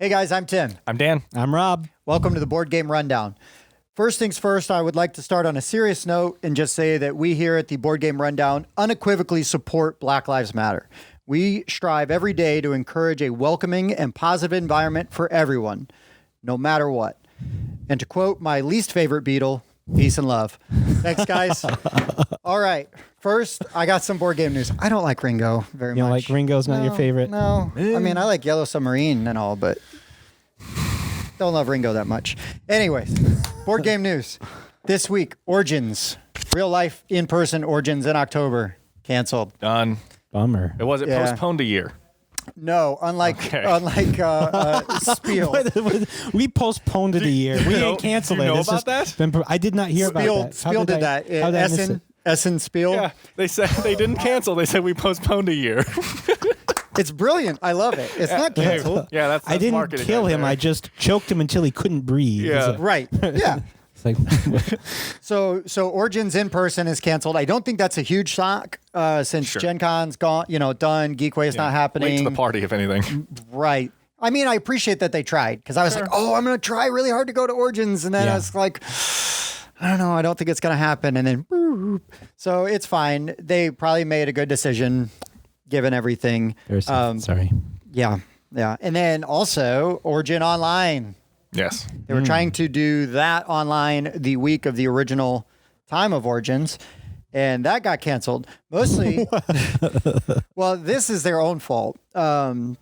Hey guys, I'm Tim. I'm Dan. I'm Rob. Welcome to the Board Game Rundown. First things first, I would like to start on a serious note and just say that we here at the Board Game Rundown unequivocally support Black Lives Matter. We strive every day to encourage a welcoming and positive environment for everyone, no matter what. And to quote my least favorite Beatle, peace and love. Thanks, guys. All right. First, I got some board game news. I don't like Ringo very much. You know, like Ringo's not your favorite? No. I mean, I like Yellow Submarine and all, but don't love Ringo that much. Anyways, board game news. This week, Origins. Real life, in-person Origins in October. Canceled. Done. Bummer. It wasn't postponed a year. No, unlike Spiel. We postponed it a year. We didn't cancel it. Do you know It's about just that? I did not hear about that. Spiel did that. How did I miss it? Essen Spiel. Yeah, they said they didn't cancel. They said we postponed a year. It's brilliant. I love it. It's not canceled. Yeah, that's I didn't marketing kill right him. there. I just choked him until he couldn't breathe. Yeah. Right. Yeah. It's like, So Origins in person is canceled. I don't think that's a huge shock since Sure. Gen Con's done. Geekway's not happening. Late to the party, if anything. Right. I mean, I appreciate that they tried because I was like, oh, I'm going to try really hard to go to Origins. And then I was like, I don't know. I don't think it's going to happen. And then, boop. So it's fine. They probably made a good decision given everything. sorry. Yeah. Yeah. And then also Origin Online. Yes. They were trying to do that online the week of the original time of Origins, and that got canceled. Mostly, well, this is their own fault, in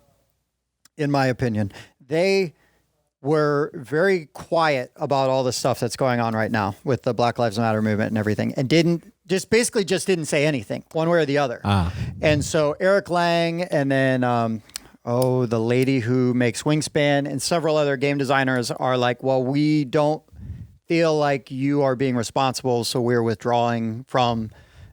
my opinion. They were very quiet about all the stuff that's going on right now with the Black Lives Matter movement and everything, and didn't say anything one way or the other. And so Eric Lang and then the lady who makes Wingspan and several other game designers are like, well, we don't feel like you are being responsible, so we're withdrawing from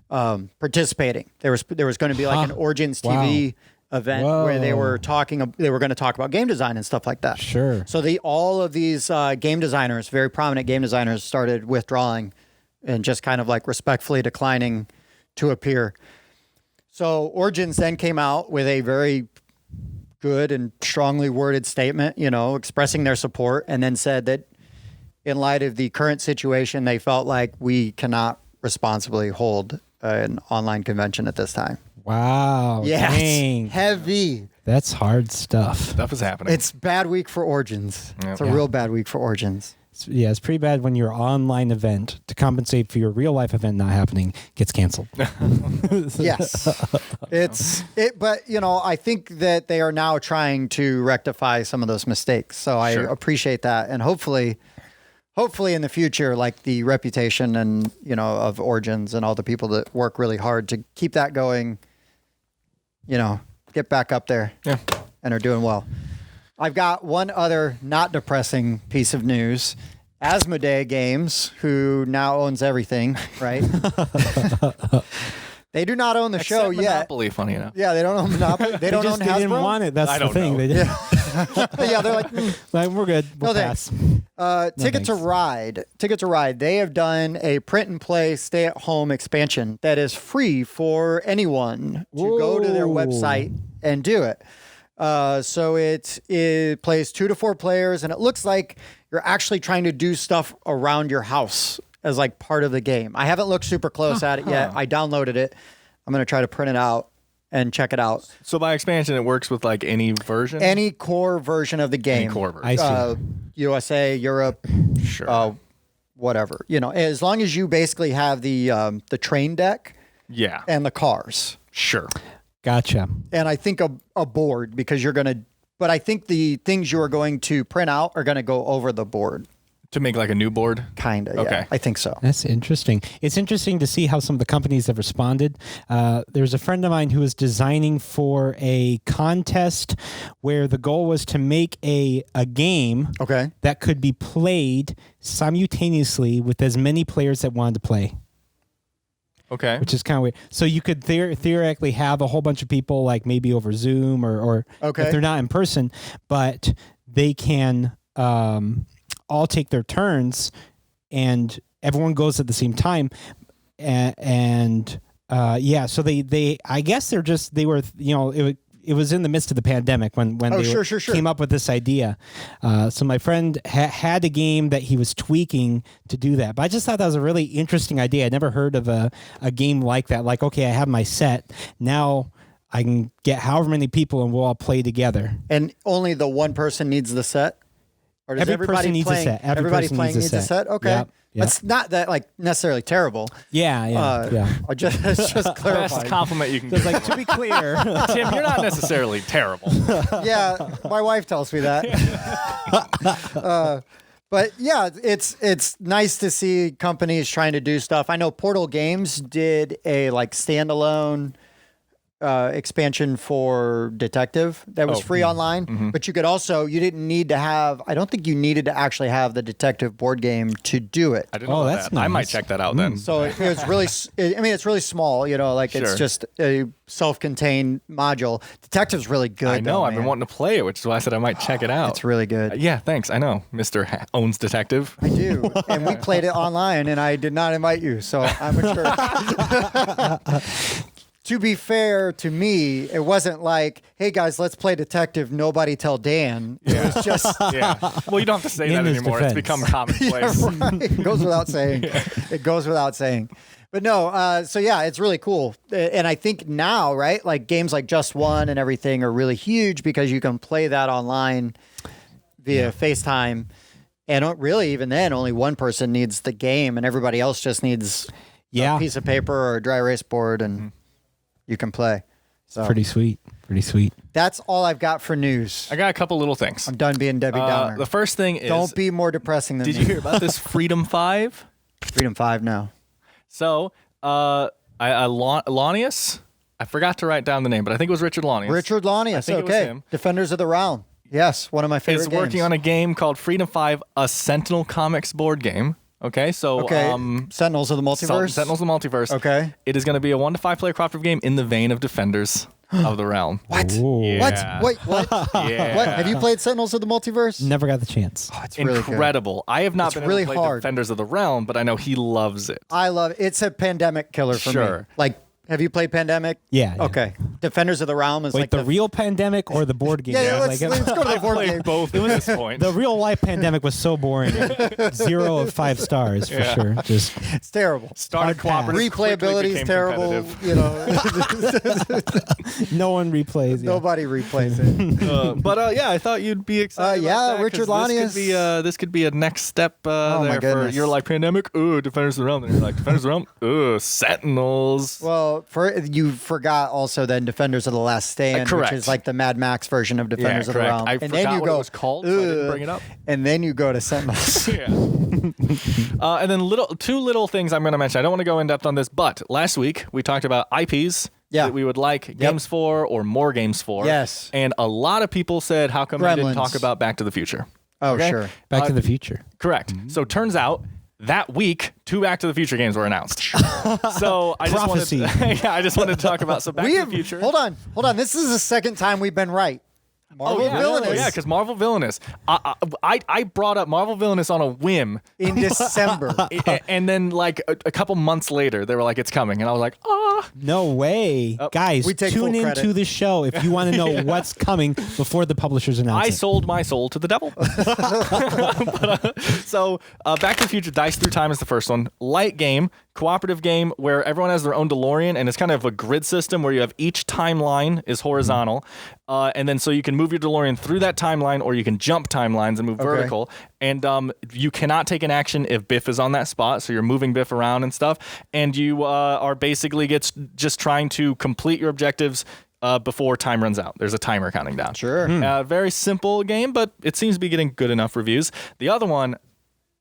participating. There was going to be like an Origins TV event where they were going to talk about game design and stuff like that. Sure. So all of these game designers, very prominent game designers, started withdrawing and just kind of like respectfully declining to appear. So Origins then came out with a very good and strongly worded statement, expressing their support, and then said that in light of the current situation, they felt like we cannot responsibly hold an online convention at this time. Wow. Yes. Dang. Heavy. That's hard stuff. Stuff is happening. It's bad week for Origins. Yep. It's a real bad week for Origins. It's pretty bad when your online event, to compensate for your real life event not happening, gets canceled. Yes. But I think that they are now trying to rectify some of those mistakes. So I appreciate that. And hopefully in the future, like the reputation and, of Origins and all the people that work really hard to keep that going, get back up there and are doing well. I've got one other not depressing piece of news. Asmodee Games, who now owns everything, right? They do not own the show yet. Monopoly, funny enough. Yeah, they don't own Monopoly. They don't own Hasbro. They didn't want it. That's the thing. know. They didn't. Yeah, they're like, Like, we're good. We'll No, pass. Ticket to Ride. They have done a print and play stay at home expansion that is free for anyone to go to their website and do it. So it plays 2 to 4 players, and it looks like you're actually trying to do stuff around your house as like part of the game. I haven't looked super close at it yet. I downloaded it. I'm going to try to print it out and check it out. So by expansion, it works with like any version? Any core version of the game. Any core version. I see. USA, Europe, Sure. whatever. As long as you basically have the train deck Yeah. and the cars. Sure. Gotcha. And I think a board, because but I think the things you are going to print out are going to go over the board. To make like a new board? Kind of. Okay. Yeah, I think so. That's interesting. It's interesting to see how some of the companies have responded. There's a friend of mine who was designing for a contest where the goal was to make a game Okay. that could be played simultaneously with as many players that wanted to play. Okay. Which is kind of weird. So you could theoretically have a whole bunch of people, like maybe over Zoom or if they're not in person, but they can all take their turns and everyone goes at the same time. So they I guess they were, it was in the midst of the pandemic when they sure. came up with this idea. So my friend had a game that he was tweaking to do that. But I just thought that was a really interesting idea. I'd never heard of a game like that. Like, okay, I have my set. Now I can get however many people and we'll all play together. And only the one person needs the set? Or does Every person needs a set. Everybody playing needs a set? Okay. Yep. It's not that like necessarily terrible. Yeah. I just Best clarifying. compliment you can It's give. like, to be clear, Tim, you're not necessarily terrible. Yeah, my wife tells me that. But yeah, it's nice to see companies trying to do stuff. I know Portal Games did a like standalone expansion for Detective that was free online, but you didn't need to have, I don't think you needed to actually have the Detective board game to do it. I didn't know that's that. I might nice. check that out then. So it was really, it's really small, like Sure. it's just a self-contained module. Detective's really good. I know. though, I've been man. wanting to play it, which is why I said I might check it out. It's really good. Yeah, thanks. I know. Mr. Owns Detective. I do. And we played it online and I did not invite you. So I'm sure. To be fair to me, it wasn't like, hey guys, let's play Detective, nobody tell Dan. It was just Yeah. Well, you don't have to say In that his anymore. defense. It's become commonplace. right. It goes without saying. It goes without saying. But no, so yeah, it's really cool. And I think now, right, like games like Just One and everything are really huge because you can play that online via FaceTime. And really, even then, only one person needs the game and everybody else just needs a piece of paper or a dry erase board and you can play. So pretty sweet. that's all I've got for news. I got a couple little things. I'm done being Debbie Downer. The first thing is, Don't be more depressing than did me. you hear about this Freedom 5? Freedom 5 now. So, Launius, I forgot to write down the name, but I think it was Richard Launius. Richard Launius. I think it was Okay. him. Defenders of the Realm. Yes, one of my favorite is games. working on a game called Freedom 5, a Sentinel Comics board game. Okay, so Sentinels of the Multiverse. Sentinels of the Multiverse. Okay. It is going to be a 1 to 5 player cooperative game in the vein of Defenders of the Realm. What? Ooh. What? Yeah. Wait, what? Yeah. What? Have you played Sentinels of the Multiverse? Never got the chance. Oh, it's really good. Incredible. I have not It's been really able to play hard. Defenders of the Realm, but I know he loves it. I love it. It's a pandemic killer for me. Sure. Like, have you played Pandemic? Yeah. Okay. Defenders of the Realm is Wait, like the real pandemic or the board game? Yeah, Like, let's go to the I board played game. both at this point. the real life pandemic was so boring. 0 of 5 stars for sure. Just It's terrible. Started hard pass. cooperative. quickly Replayability is became terrible. competitive. no one replays. Yeah. Nobody replays it. But yeah, I thought you'd be excited. Yeah, about that, Richard 'cause Launius. This could be a next step my there for goodness. you're like Pandemic. Ooh, Defenders of the Realm. And you're like Defenders of the Realm. Ooh, Sentinels. Well, you forgot also then Defenders of the Last Stand, Correct. which is like the Mad Max version of Defenders of the correct. Realm. I and forgot then you what go, it was called, so I didn't "Ugh," bring it up. And then you go to Sentinels. Yeah. And then two little things I'm going to mention. I don't want to go in depth on this, but last week we talked about IPs that we would like games for or more games for. Yes. And a lot of people said, how come we didn't Gremlins. talk about Back to the Future? Oh, Okay? sure. Back to the Future. Correct. So turns out that week, 2 Back to the Future games were announced. So I just Prophecy. I just wanted to talk about some Back to the Future. Hold on. This is the second time we've been right. Marvel Villainous. Yeah, because Marvel Villainous. I brought up Marvel Villainous on a whim, in December. and then like a couple months later, they were like, "It's coming," and I was like, "Ah." No way. Guys, we take tune full into credit. the show if you want to know what's coming before the publishers announce I it. sold my soul to the devil. So, Back to the Future Dice Through Time is the first one. Light game, cooperative game where everyone has their own DeLorean, and it's kind of a grid system where you have each timeline is horizontal. And then so you can move your DeLorean through that timeline, or you can jump timelines and move vertical. And you cannot take an action if Biff is on that spot, so you're moving Biff around and stuff. And you are basically just trying to complete your objectives before time runs out. There's a timer counting down. Sure. Very simple game, but it seems to be getting good enough reviews. The other one,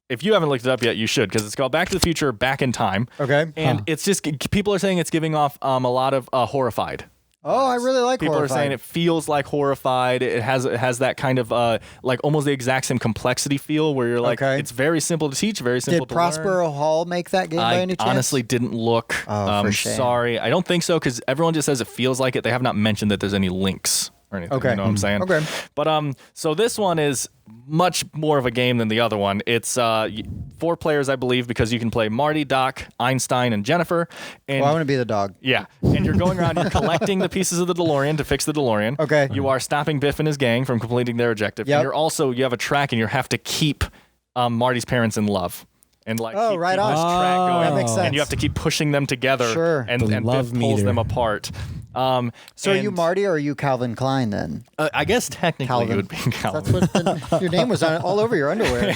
if you haven't looked it up yet, you should, because it's called Back to the Future Back in Time. Okay. And it's just, people are saying it's giving off a lot of Horrified. Oh, I really like People Horrified. are saying it feels like Horrified. It has that kind of like almost the exact same complexity feel where you're like, Okay. it's very simple to teach, very simple Did to learn. Prospero Hall make that game by I any chance? honestly didn't look. Oh, for shame. Sorry. I don't think so, because everyone just says it feels like it. They have not mentioned that there's any links or anything. Okay. You know what I'm saying? Okay. But so this one is much more of a game than the other one. It's 4 players, I believe, because you can play Marty, Doc, Einstein, and Jennifer. And I want to be the dog. yeah, and you're going around, you're collecting the pieces of the DeLorean to fix the DeLorean. Okay. You are stopping Biff and his gang from completing their objective. Yep. And you have a track, and you have to keep Marty's parents in love. And like keep right on. this track going. That makes sense. And you have to keep pushing them together. Sure. And The Biff love pulls meter. them apart. So are you Marty or are you Calvin Klein then? I guess technically Calvin. it would be Calvin. That's what your name was on all over your underwear.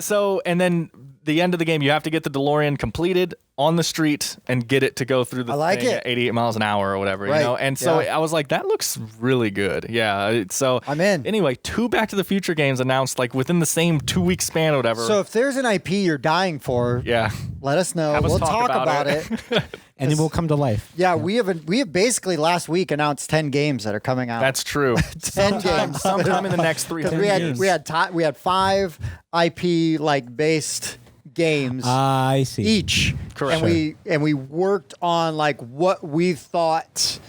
So and then the end of the game, you have to get the DeLorean completed on the street and get it to go through the like thing it. at 88 miles an hour or whatever, Right. you know? And so Yeah. I was like, that looks really good. Yeah. So I'm in. Anyway, 2 Back to the Future games announced like within the same 2-week span or whatever. So if there's an IP you're dying for, yeah. let us know. Have us We'll talk talk about about it. And it will come to life. Yeah, we have basically last week announced 10 games that are coming out. That's true. 10 games. Sometime in the next 3 Because we had 5 IP like based games I see. each. Correct. And we worked on like what we thought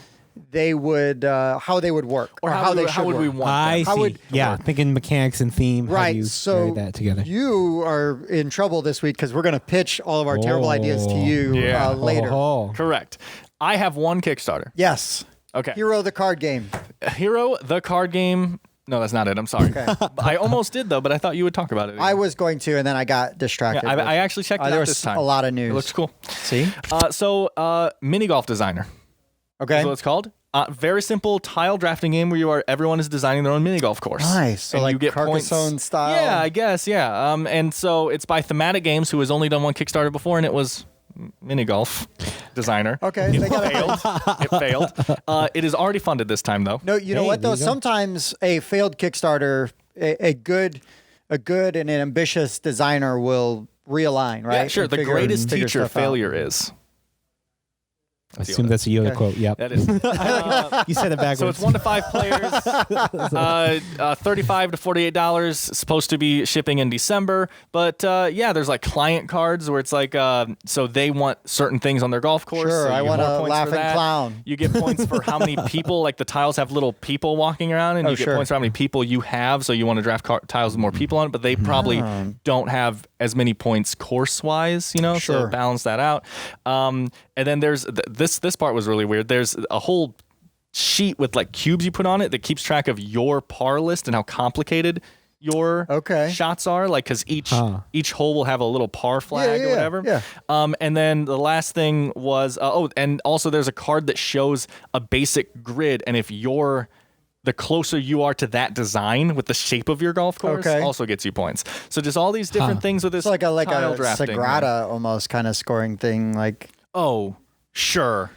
they would how they would work or how they should how would we work. want I them? How see. would- Yeah, thinking mechanics and theme. How do Right. you So marry that together? you are in trouble this week because we're going to pitch all of our terrible ideas to you Yeah. later. Oh. Correct. I have one Kickstarter. Yes. Okay. Hero the card game. Hero, the card game. No, that's not it. I'm sorry. I almost did though, but I thought you would talk about it. I was going to, and then I got distracted. Yeah, with- I actually checked it there out was this time. a lot of news. It looks cool. See? So mini golf designer. Okay. That's what it's called. Very simple tile drafting game where everyone is designing their own mini golf course. Nice. So And like you get Carcassonne points. style. Yeah, I guess. Yeah. And so it's by Thematic Games, who has only done one Kickstarter before, and it was mini golf designer. Okay. It They got failed. It failed. It is already funded this time though. No, you know Hey, what though? there you go. Sometimes a failed Kickstarter, a good and an ambitious designer will realign, right? Yeah, sure. And the figure greatest stuff teacher out. failure is. I assume that's a Yoda Okay. quote. Yep. That is. You said it backwards. So it's 1 to 5 players, $35 to $48. Supposed to be shipping in December, but yeah, there's like client cards where it's like, so they want certain things on their golf course. Sure, so I you get want more a points for laughing that. clown. You get points for how many people. Like the tiles have little people walking around, and Oh, you get sure. points for how many people you have. So you want to draft tiles with more people on it, but they probably don't have as many points course wise. You know, Sure. so balance that out. And then there's this part was really weird. There's a whole sheet with like cubes you put on it that keeps track of your par list and how complicated your Okay. shots are. Like, because each hole will have a little par flag yeah, or whatever. yeah. And then the last thing was and also there's a card that shows a basic grid, and if the closer you are to that design with the shape of your golf course, Okay. also gets you points. So just all these different things with this It's like a tile drafting. Sagrada almost kind of scoring thing. Like Oh, sure.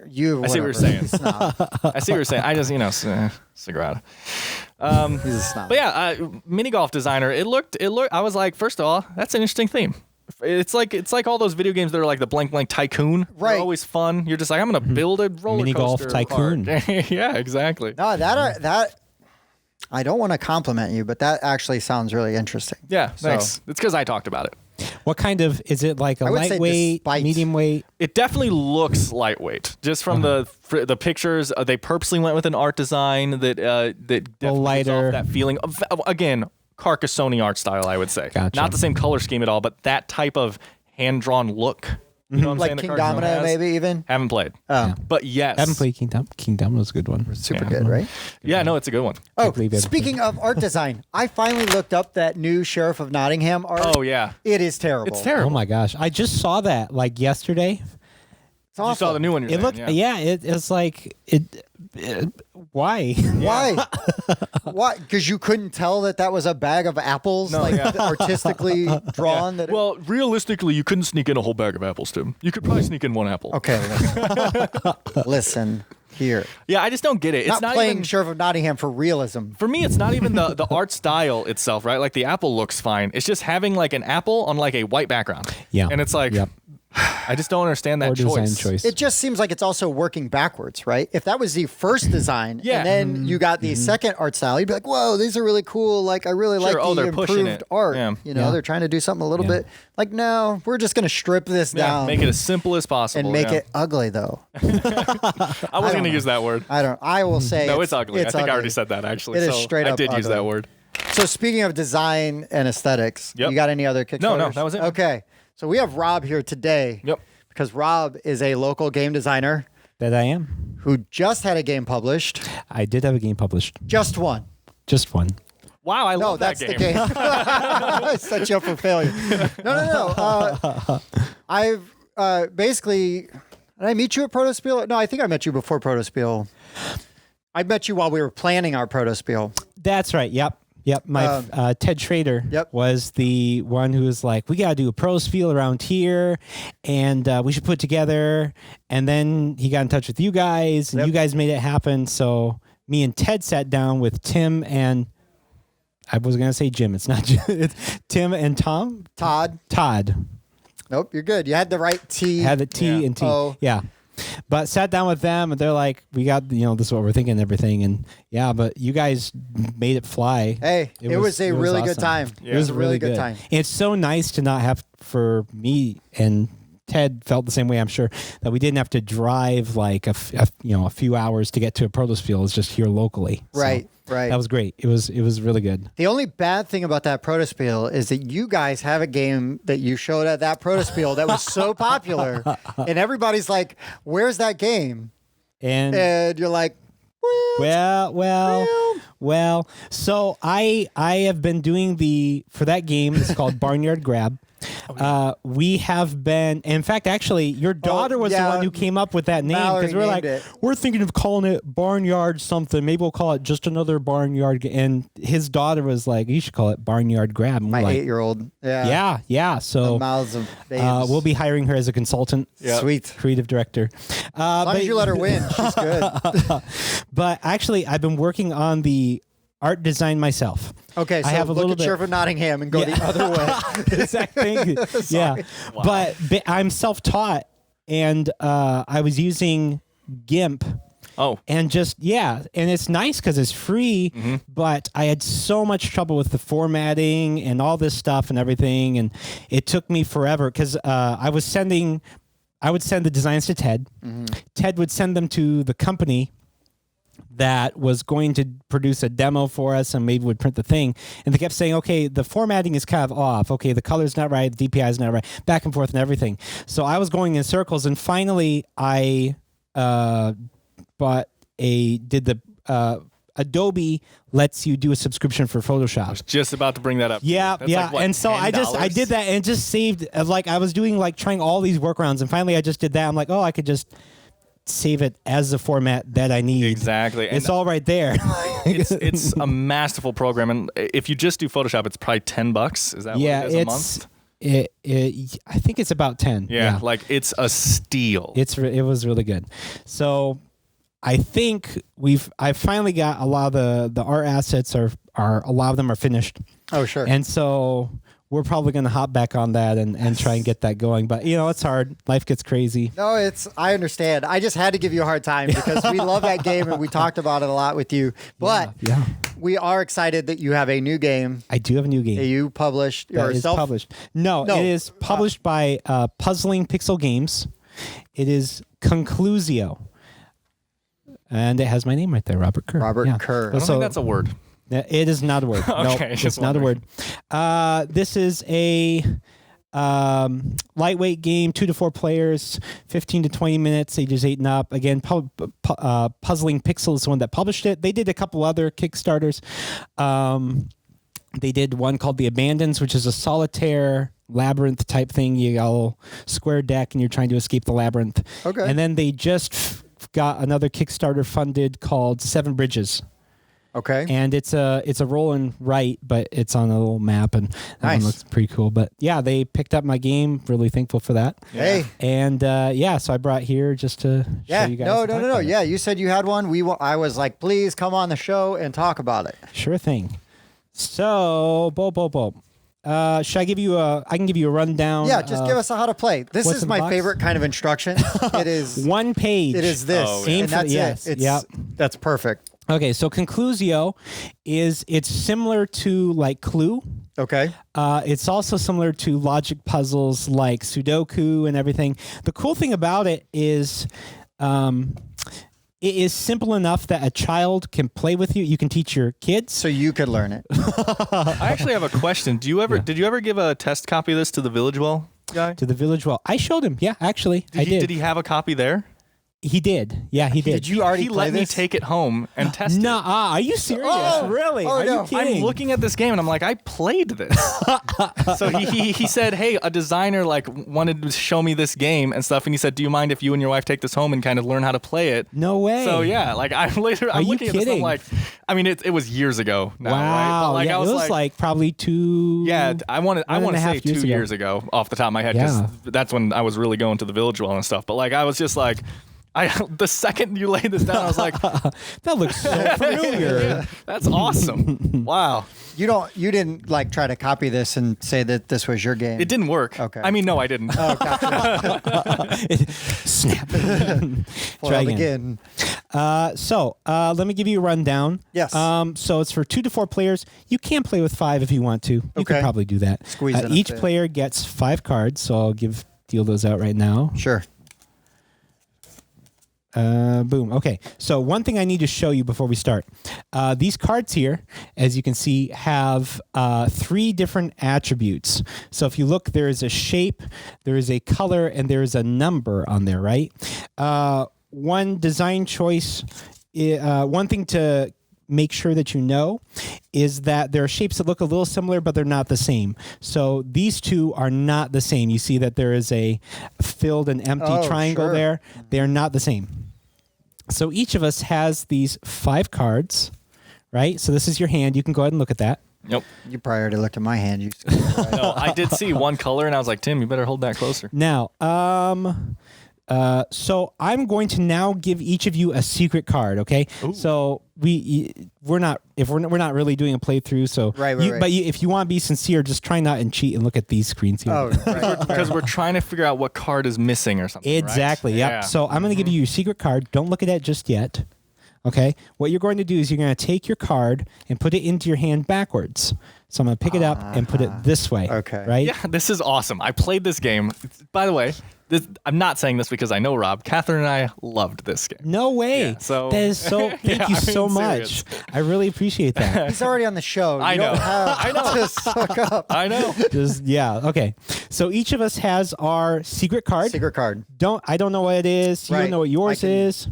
you. I see what you're whatever. saying. He's a snob. I see what you're saying. I just, Sagrada. He's a snob. But yeah, mini golf designer. It looked. I was like, first of all, that's an interesting theme. It's like all those video games that are like the blank tycoon. Right. They're always fun. You're just like, I'm gonna build a roller Mini golf coaster tycoon. park. Yeah, exactly. No, that I don't want to compliment you, but that actually sounds really interesting. Yeah, So- thanks. It's because I talked about it. What kind of is it? Like a I would say lightweight, despite- medium weight? It definitely looks lightweight, just from the pictures. They purposely went with an art design that definitely gives lighter. off that feeling of, again, Carcassonne art style. I would say, Gotcha. not the same color scheme at all, but that type of hand drawn look. You know what I'm Like saying? that King Carcassonne Domino, has? maybe even. Haven't played, Oh, but yes, I haven't played King Domino. King Domino's a good one. super Yeah. good, right? Yeah, no, it's a good one. Oh, believe it. speaking of art design, I finally looked up that new Sheriff of Nottingham art. Oh yeah, It is terrible. it's terrible. Oh my gosh! I just saw that like yesterday. It's awful. You saw the new one. You're It saying, looked, yeah. it's like why? Why? Why? Because you couldn't tell that was a bag of apples, No, like yeah. artistically drawn. That Well, realistically, you couldn't sneak in a whole bag of apples, Tim. You could probably sneak in one apple. okay, listen here. Yeah, I just don't get it. It's Not not playing even. Sheriff of Nottingham for realism. For me, it's not even the art style itself, right? Like the apple looks fine. It's just having like an apple on like a white background. Yeah. And it's like, Yep. I just don't understand that or design choice. choice. It just seems like it's also working backwards, right? If that was the first design, Yeah. and then you got the second art style, you'd be like, "Whoa, these are really cool! Like, I really like the they're pushing improved it. art." Yeah. You know, they're trying to do something a little bit like, no, we're just gonna strip this down, Make it as simple as possible. and make it ugly, though. I wasn't going to use that word. I will say, No, it's ugly. I think I ugly. already said that, actually. It is So straight I up did use ugly. that word. So speaking of design and aesthetics, you got any other Kickstarters? No, that was it. Okay, so we have Rob here today. Yep. Because Rob is a local game designer That I am. who just had a game published. I did have a game published. Just one. Just one. Wow, I No, love that that's game. the game. I set you up for failure. No. I've basically. Did I meet you at Protospiel? No, I think I met you before Protospiel. I met you while we were planning our Protospiel. That's right. Yep. My Ted Schrader was the one who was like, we got to do a pro spiel around here and we should put it together. And then he got in touch with you guys and you guys made it happen. So me and Ted sat down with Tim and I was going to say Jim. It's not Jim. It's Tim and Tom. Todd. Nope, you're good. You had the right T. Had the T and T. Oh. Yeah. But sat down with them and they're like, we got, this is what we're thinking and everything. And but you guys made it fly. Hey, it was a really good awesome. time. It was a really good time. And it's so nice to not have, for me and Ted felt the same way, I'm sure, that we didn't have to drive like a few hours to get to a Protospiel. It's just here locally. Right. That was great. It was really good. The only bad thing about that Protospiel is that you guys have a game that you showed at that Protospiel that was so popular, and everybody's like, "Where's that game?" And you're like, "Well." So I have been doing for that game. It's called Barnyard Grab. We have been, in fact, actually, your daughter was the one who came up with that name because we're like, we're thinking of calling it Barnyard something. Maybe we'll call it just another Barnyard. And his daughter was like, you should call it Barnyard Grab. And my like, 8-year-old. Yeah. So the mouths of babes. we'll be hiring her as a consultant. Sweet. Creative director. As long as you let her win, she's good. But actually, I've been working on the art design myself. Okay, so I have a look little at bit. Sheriff of Nottingham and go the other way. Exactly. Yeah. Wow. But I'm self-taught and I was using GIMP. Oh. And and it's nice because it's free, but I had so much trouble with the formatting and all this stuff and everything. And it took me forever because I would send the designs to Ted. Ted would send them to the company that was going to produce a demo for us and maybe would print the thing. And they kept saying, okay, the formatting is kind of off. Okay, the color's not right. The DPI is not right. Back and forth and everything. So I was going in circles. And finally, I Adobe lets you do a subscription for Photoshop. Just about to bring that up. Yeah. Like, what, and so I $10? did that and it just saved, I was doing trying all these workarounds. And finally I just did that. I'm like, I could just save it as the format that I need. Exactly. It's all right there. it's a masterful program, and if you just do Photoshop, it's probably $10. Is that what it is a month? I think it's about 10. Yeah, like it's a steal. It was really good. So I think I finally got a lot of the art assets are a lot of them are finished. Oh, sure. And so we're probably going to hop back on that and try and get that going. But, it's hard. Life gets crazy. No, I understand. I just had to give you a hard time because we love that game and we talked about it a lot with you. But we are excited that you have a new game. I do have a new game. That you published that is yourself? Published. No, it is published by Puzzling Pixel Games. It is Concluzio. And it has my name right there, Robert Kerr. Robert Kerr. I don't think that's a word. It is not a word. Okay, it's not a word. This is a lightweight game, 2 to 4 players, 15 to 20 minutes, ages 8 and up. Again, Puzzling Pixel is the one that published it. They did a couple other Kickstarters. They did one called The Abandons, which is a solitaire labyrinth type thing. You got a little square deck and you're trying to escape the labyrinth. Okay. And then they just got another Kickstarter funded called 7 Bridges. Okay. And it's a roll and write, but it's on a little map, and that one looks pretty cool. But yeah, they picked up my game. Really thankful for that. Hey. And so I brought here just to show you guys. No. Yeah, you said you had one. I was like, please come on the show and talk about it. Sure thing. So, Should I give you I can give you a rundown. Yeah, just give us how to play. This what's is in the my box? favorite kind of instruction. It is one page. It is this, Oh, yeah. and that's Yes, it. yep. That's perfect. Okay, so Concluzio it's similar to like Clue. Okay. It's also similar to logic puzzles like Sudoku and everything. The cool thing about it is it is simple enough that a child can play with you. You can teach your kids. So you could learn it. I actually have a question. Did you ever give a test copy of this to the Village Well guy? To the Village Well. I showed him. Yeah, actually, I did. Did he have a copy there? He did. Yeah, he did. Did you already He play let me this? take it home and test it. Are you serious? Oh, really? oh, Are no. you kidding? I'm looking at this game and I'm like, I played this. So he said, hey, a designer like wanted to show me this game and stuff, and he said, do you mind if you and your wife take this home and kind of learn how to play it? No way. So yeah, like I'm you looking at this, I'm kidding? like, I mean, it was years ago now, right? Wow. But like yeah, I it was like probably 2. yeah, I want and to a half say 2 years years ago off the top of my head, Yeah. because that's when I was really going to the Village Well and stuff. But like I was just like, the second you laid this down, I was like, That looks so familiar. yeah, that's awesome. Wow. You didn't like try to copy this and say that this was your game. It didn't work. Okay. I mean, no, I didn't. Oh, gotcha. Snap. Foiled again. So let me give you a rundown. Yes. So it's for 2 to 4 players. You can play with 5 if you want to. You Okay. could probably do that. Squeeze it up each there. player gets 5 cards. So I'll deal those out right now. Sure. Boom. Okay. So one thing I need to show you before we start. These cards here, as you can see, have 3 different attributes. So if you look, there is a shape, there is a color, and there is a number on there, right? One design choice, one thing to make sure that you know is that there are shapes that look a little similar, but they're not the same. So these 2 are not the same. You see that there is a filled and empty triangle sure. there. They are not the same. So each of us has these 5 cards, right? So this is your hand. You can go ahead and look at that. Nope. You probably already looked at my hand. You No, I did see one color, and I was like, Tim, you better hold that closer. Now, so I'm going to now give each of you a secret card. Okay. Ooh. So we're not really doing a playthrough. So Right. But if you want to be sincere, just try not and cheat and look at these screens here. Oh, right. Because we're trying to figure out what card is missing or something. Exactly. Right? Yep. Yeah. So I'm going to give you your secret card. Don't look at it just yet. Okay. What you're going to do is you're going to take your card and put it into your hand backwards. So I'm going to pick it up and put it this way. Okay. Right. Yeah, this is awesome. I played this game. By the way, I'm not saying this because I know Rob. Catherine and I loved this game. No way. Yeah, so- that is so. Thank Yeah, you I so mean, much. serious. I really appreciate that. He's already on the show. I You know. don't have I know. to suck up. I know. Just yeah. Okay. So each of us has our secret card. Secret card. I don't know what it is. You Right. don't know what yours I can- is.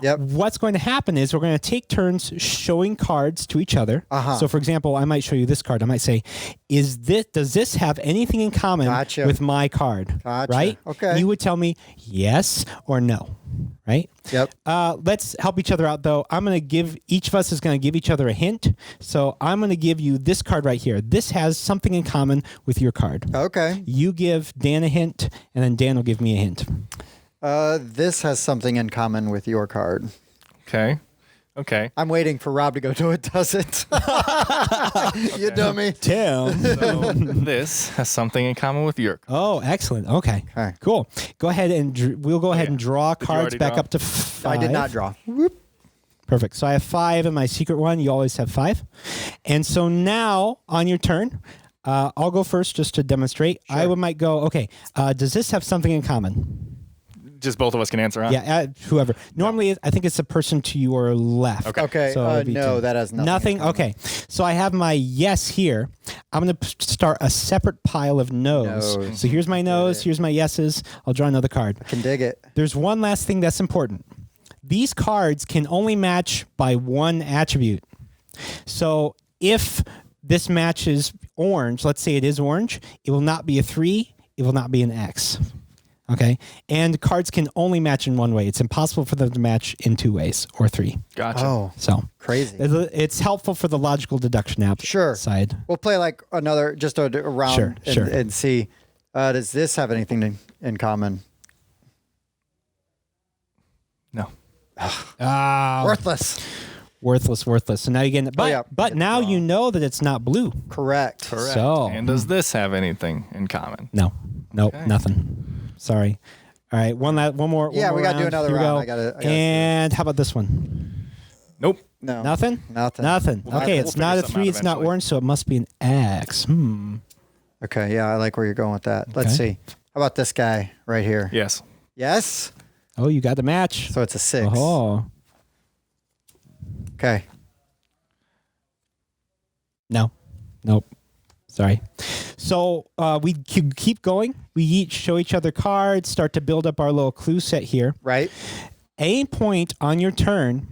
Yep. What's going to happen is we're going to take turns showing cards to each other. Uh-huh. So, for example, I might show you this card. I might say, does this have anything in common Gotcha. with my card? Gotcha. Right? Okay. You would tell me yes or no. Right? Yep. Let's help each other out, though. Each of us is going to give each other a hint. So I'm going to give you this card right here. This has something in common with your card. Okay. You give Dan a hint, and then Dan will give me a hint. This has something in common with your card. Okay. I'm waiting for Rob to go. No, it doesn't. You dummy. Tim. So this has something in common with your card. Oh, excellent. Okay. Okay. Cool. Go ahead and we'll go ahead and draw you cards already back draw? up to 5. I did not draw. Whoop. Perfect. So I have 5 in my secret one. You always have 5. And so now on your turn, I'll go first just to demonstrate. I might go, okay, does this have something in common? Just both of us can answer, huh? Yeah, whoever. Normally, I think it's the person to your left. Okay. So it'd be No, Tim. that has nothing. Nothing? in common. Okay. So I have my yes here. I'm going to start a separate pile of no's. No's. So here's my no's. Here's my yeses. I'll draw another card. Can dig it. There's one last thing that's important. These cards can only match by one attribute. So if this matches orange, let's say it is orange, it will not be a 3. It will not be an X. Okay? And cards can only match in one way. It's impossible for them to match in 2 ways or 3. Gotcha. Oh, So crazy. it's helpful for the logical deduction Sure. side. We'll play like another, just a round Sure. and see. Does this have anything in common? No. Ah, Worthless. worthless. So now you get, but now you know that it's not blue. Correct. So, And does this have anything in common? nope, nothing. Sorry. All right, one more. Yeah, we got to do round. another Here we round. go. I gotta And how about this one? Nope. No. Nothing. Nothing. Okay, it's we'll not a figure something 3. out It's not eventually. orange, so it must be an X. Okay, yeah, I like where you're going with that. Let's see. How about this guy right here? Yes. Yes? Oh, you got the match. So it's a 6. Oh. Okay. No. Nope. Sorry. So we keep going. We each show each other cards, start to build up our little clue set here. Right? At any point on your turn,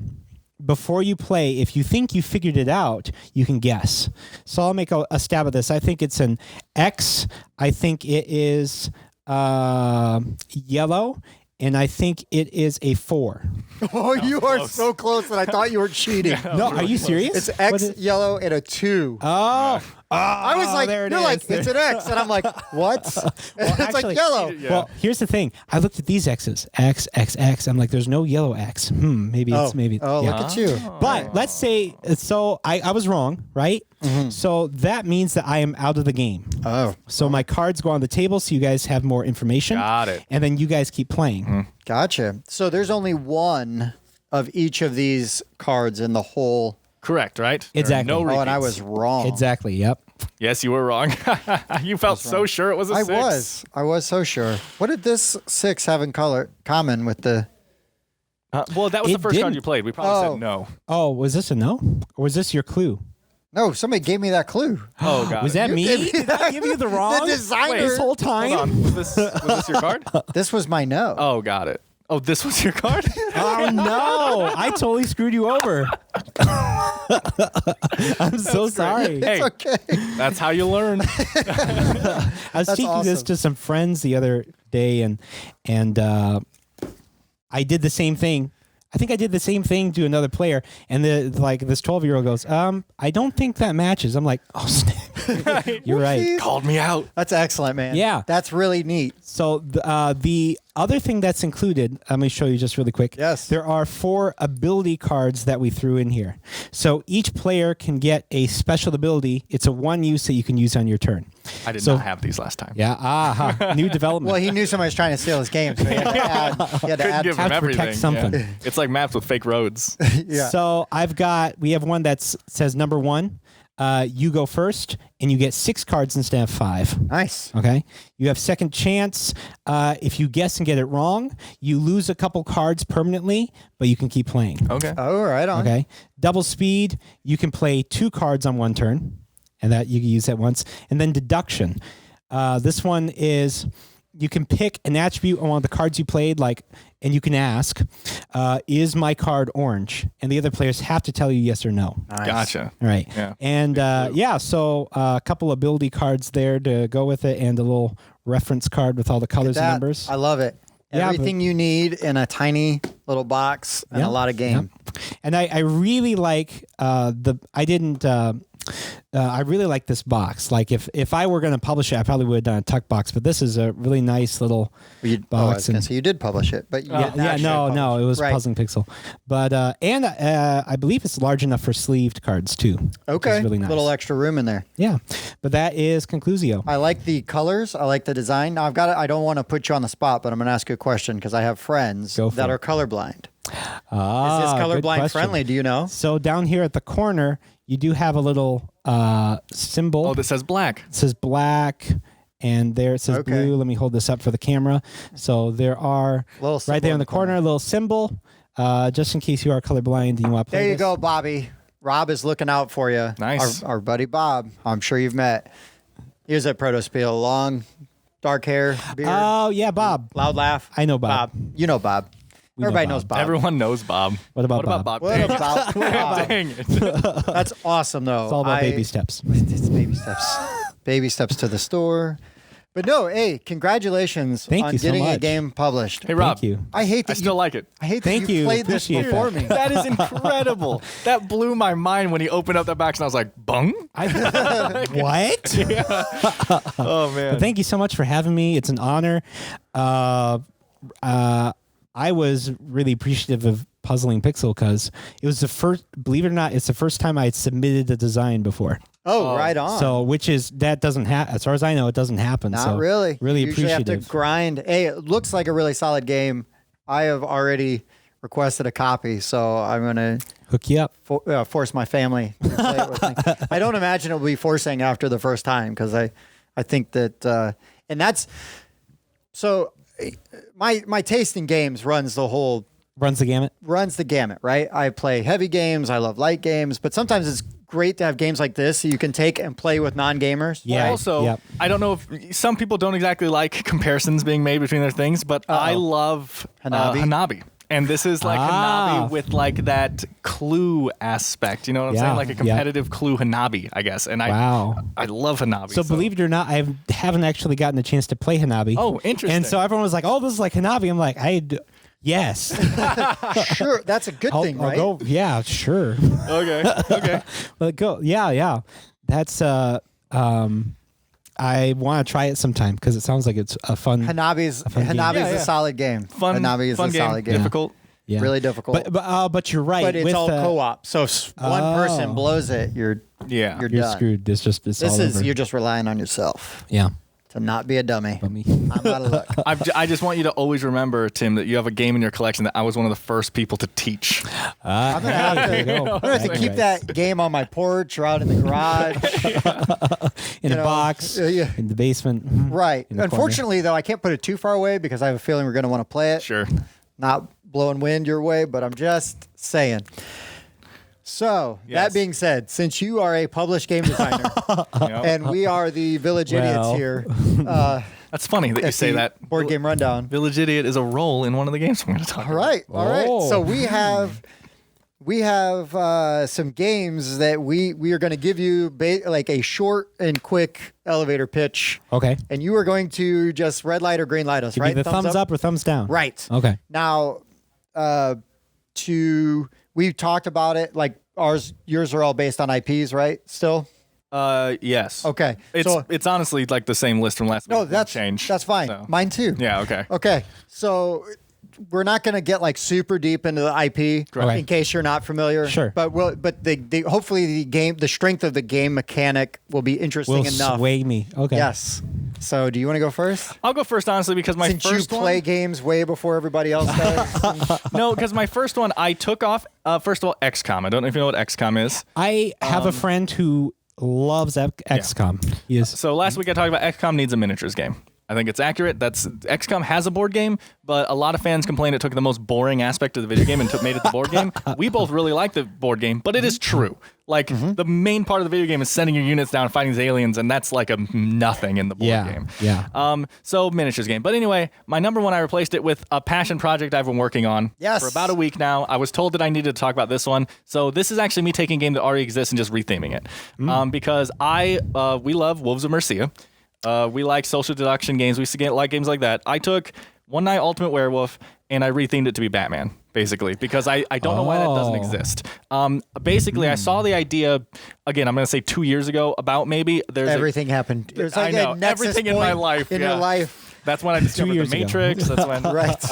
before you play, if you think you figured it out, you can guess. So I'll make a stab at this. I think it's an X. I think it is yellow. And I think it is a 4. Oh, you are so close, and I thought you were cheating. No, are you serious? It's X, yellow, and a 2. Oh. I was like, there it you're is. like, it's an X. And I'm like, what? It's actually- like yellow. Yeah. Well, here's the thing. I looked at these X's. X, X, X. I'm like, there's no yellow X. Maybe it's maybe. Oh, yeah. look at you. But let's say, so I was wrong, right? So that means that I am out of the game. Oh, So my cards go on the table so you guys have more information. Got it. And then you guys keep playing. gotcha. So there's only one of each of these cards in the whole. Correct, right? Exactly. No Oh, repeats. and I was wrong. Exactly. Yep. Yes, you were wrong. You felt so sure it was a I 6. was so sure. What did this 6 have in common with the? Well, that was It the first card didn't. you played. We probably Oh. said no. Oh, was this a no? Or was this your clue? No, somebody gave me that clue. Oh, God. Was that me? gave me Did I give you the wrong? designer- this whole time? Hold on. Was this your card? This was my no. Oh, got it. Oh, this was your card? Oh no! I totally screwed you over. I'm so sorry. Hey, Okay. that's how you learn. I was That's teaching this awesome. to some friends the other day, and I did the same thing. I think I did the same thing to another player, and this 12-year-old goes, I don't think that matches. I'm like, oh, snap. You're right. Called me out. That's excellent, man. Yeah. That's really neat. So the other thing that's included, let me show you just really quick. Yes. There are 4 ability cards that we threw in here. So each player can get a special ability. It's a one use that you can use on your turn. I did So- not have these last time. Yeah. New development. Well, he knew somebody was trying to steal his game, so he had to add. Couldn't give have him to protect everything. something. Yeah. It's like maps with fake roads. Yeah. So we have one that says number 1. You go first, and you get 6 cards instead of 5. Nice. Okay. You have second chance. If you guess and get it wrong, you lose a couple cards permanently, but you can keep playing. Okay. Oh, right on. Okay. Double speed. You can play 2 cards on one turn, and that you can use that once. And then deduction. This one is you can pick an attribute on one of the cards you played, and you can ask, is my card orange? And the other players have to tell you yes or no. Nice. Gotcha. All right. Yeah. And so a couple ability cards there to go with it, and a little reference card with all the colors and That, numbers. I love it. Yeah, Everything you need in a tiny little box and Yeah, a lot of game. And I really like I really like this box. Like if I were going to publish it, I probably would have done a tuck box, but this is a really nice little I was box. going to say you did publish it, but you didn't actually no, publish it was Right. Puzzling Pixel. But and I believe it's large enough for sleeved cards too. which Okay. is really nice. Little extra room in there. Yeah, but that is Concluzio. I like the colors. I like the design. Now I don't want to put you on the spot, but I'm going to ask you a question because I have friends Go for that it. are colorblind. Is this Good colorblind question. friendly? Do you know? So down here at the corner, you do have a little symbol. Oh, this says black. It says black, and there it says Okay. blue. Let me hold this up for the camera. So there are Little right symbol there in the corner, a little symbol, just in case you are colorblind and you want to play There you this. go, Bobby. Rob is looking out for you. Nice. Our buddy Bob. I'm sure you've met. He was at Protospiel. Long, dark hair, beard, Oh yeah, Bob. loud laugh. I know Bob. You know Bob. know Everybody Bob. knows Bob. Everyone knows Bob. What about Bob? Bob? What Dang it. about Bob? Dang it. That's awesome, though. It's all about baby steps. It's baby steps. Baby steps to the store. But no, hey, congratulations Thank on you so getting a much. game published. Hey, Rob. Thank you. I hate I that still like it. I hate Thank that you you. played this Appreciate before that. me. That is incredible. That blew my mind when he opened up that box and I was like, bung? What? Oh, man. But thank you so much for having me. It's an honor. I was really appreciative of puzzling pixel because it was the first. Believe it or not, it's the first time I had submitted the design before. Oh, right on. So, that doesn't happen. As far as I know, it doesn't happen. Not so really. Really you usually appreciative. have to grind. Hey, it looks like a really solid game. I have already requested a copy, so I'm going to hook you up. Force my family to play it with me. I don't imagine it'll be forcing after the first time because I think that, and that's, so my taste in games runs the gamut, right? I play heavy games. I love light games, but sometimes it's great to have games like this so you can take and play with non-gamers. Yeah. Well, also, I don't know if some people don't exactly like comparisons being made between their things, but I love Hanabi. And this is like Hanabi with like that Clue aspect. You know what I'm saying? Like a competitive Clue Hanabi, I guess. And I love Hanabi. So believe it or not, I haven't actually gotten a chance to play Hanabi. Oh, interesting. And so everyone was like, "Oh, this is like Hanabi." I'm like, yes. Sure, that's a good thing, right? I'll go. Yeah, sure. Okay. Let go. Yeah. That's I want to try it sometime because it sounds like it's a fun. Hanabi's a solid game. Hanabi is a solid game. Difficult. Yeah. Really difficult. But you're right. But it's all co-op. So if one person blows it, you're done. Screwed. This all over. You're just relying on yourself. Yeah. To not be a dummy. Bummy. I'm out of luck. I just want you to always remember, Tim, that you have a game in your collection that I was one of the first people to teach. I'm going to have to keep that game on my porch or out in the garage. In a box. In the basement. Right. Unfortunately, though, I can't put it too far away because I have a feeling we're going to want to play it. Sure. Not blowing wind your way, but I'm just saying. So, that being said, since you are a published game designer and we are the Village Idiots here. That's funny that you say that. Board Game Rundown. Village Idiot is a role in one of the games we're going to talk about. All right. So we have some games that we are going to give you like a short and quick elevator pitch. Okay. And you are going to just red light or green light us, right? The thumbs up or thumbs down. Right. Okay. Now, we talked about it, like yours are all based on IPs, right? Still? Yes. Okay. It's honestly like the same list from last week. No, that's fine. So. Mine too. Yeah, okay. Okay. So we're not going to get like super deep into the IP in case you're not familiar. Sure. But hopefully the strength of the game mechanic will be interesting enough. Sway me. Okay. Yes. So do you want to go first? I'll go first, honestly, because Since you play games way before everybody else does. No, because my first one, I took off, first of all, XCOM. I don't know if you know what XCOM is. I have a friend who loves XCOM. Yes. So last week I talked about XCOM needs a miniatures game. I think it's accurate. XCOM has a board game, but a lot of fans complained it took the most boring aspect of the video game and made it the board game. We both really like the board game, but it is true. Like the main part of the video game is sending your units down and fighting these aliens, and that's like a nothing in the board game. Yeah. So miniatures game. But anyway, my number one, I replaced it with a passion project I've been working on for about a week now. I was told that I needed to talk about this one. So this is actually me taking a game that already exists and just retheming it. Because we love Wolves of Mercia. We like social deduction games. We used to like games like that. I took One Night Ultimate Werewolf and I rethemed it to be Batman, basically, because I don't know why that doesn't exist. Basically, I saw the idea, again, I'm going to say 2 years ago, about maybe there's everything happened. There's like I know, everything in my life. In your life. That's when I discovered The Matrix. That's when. Right.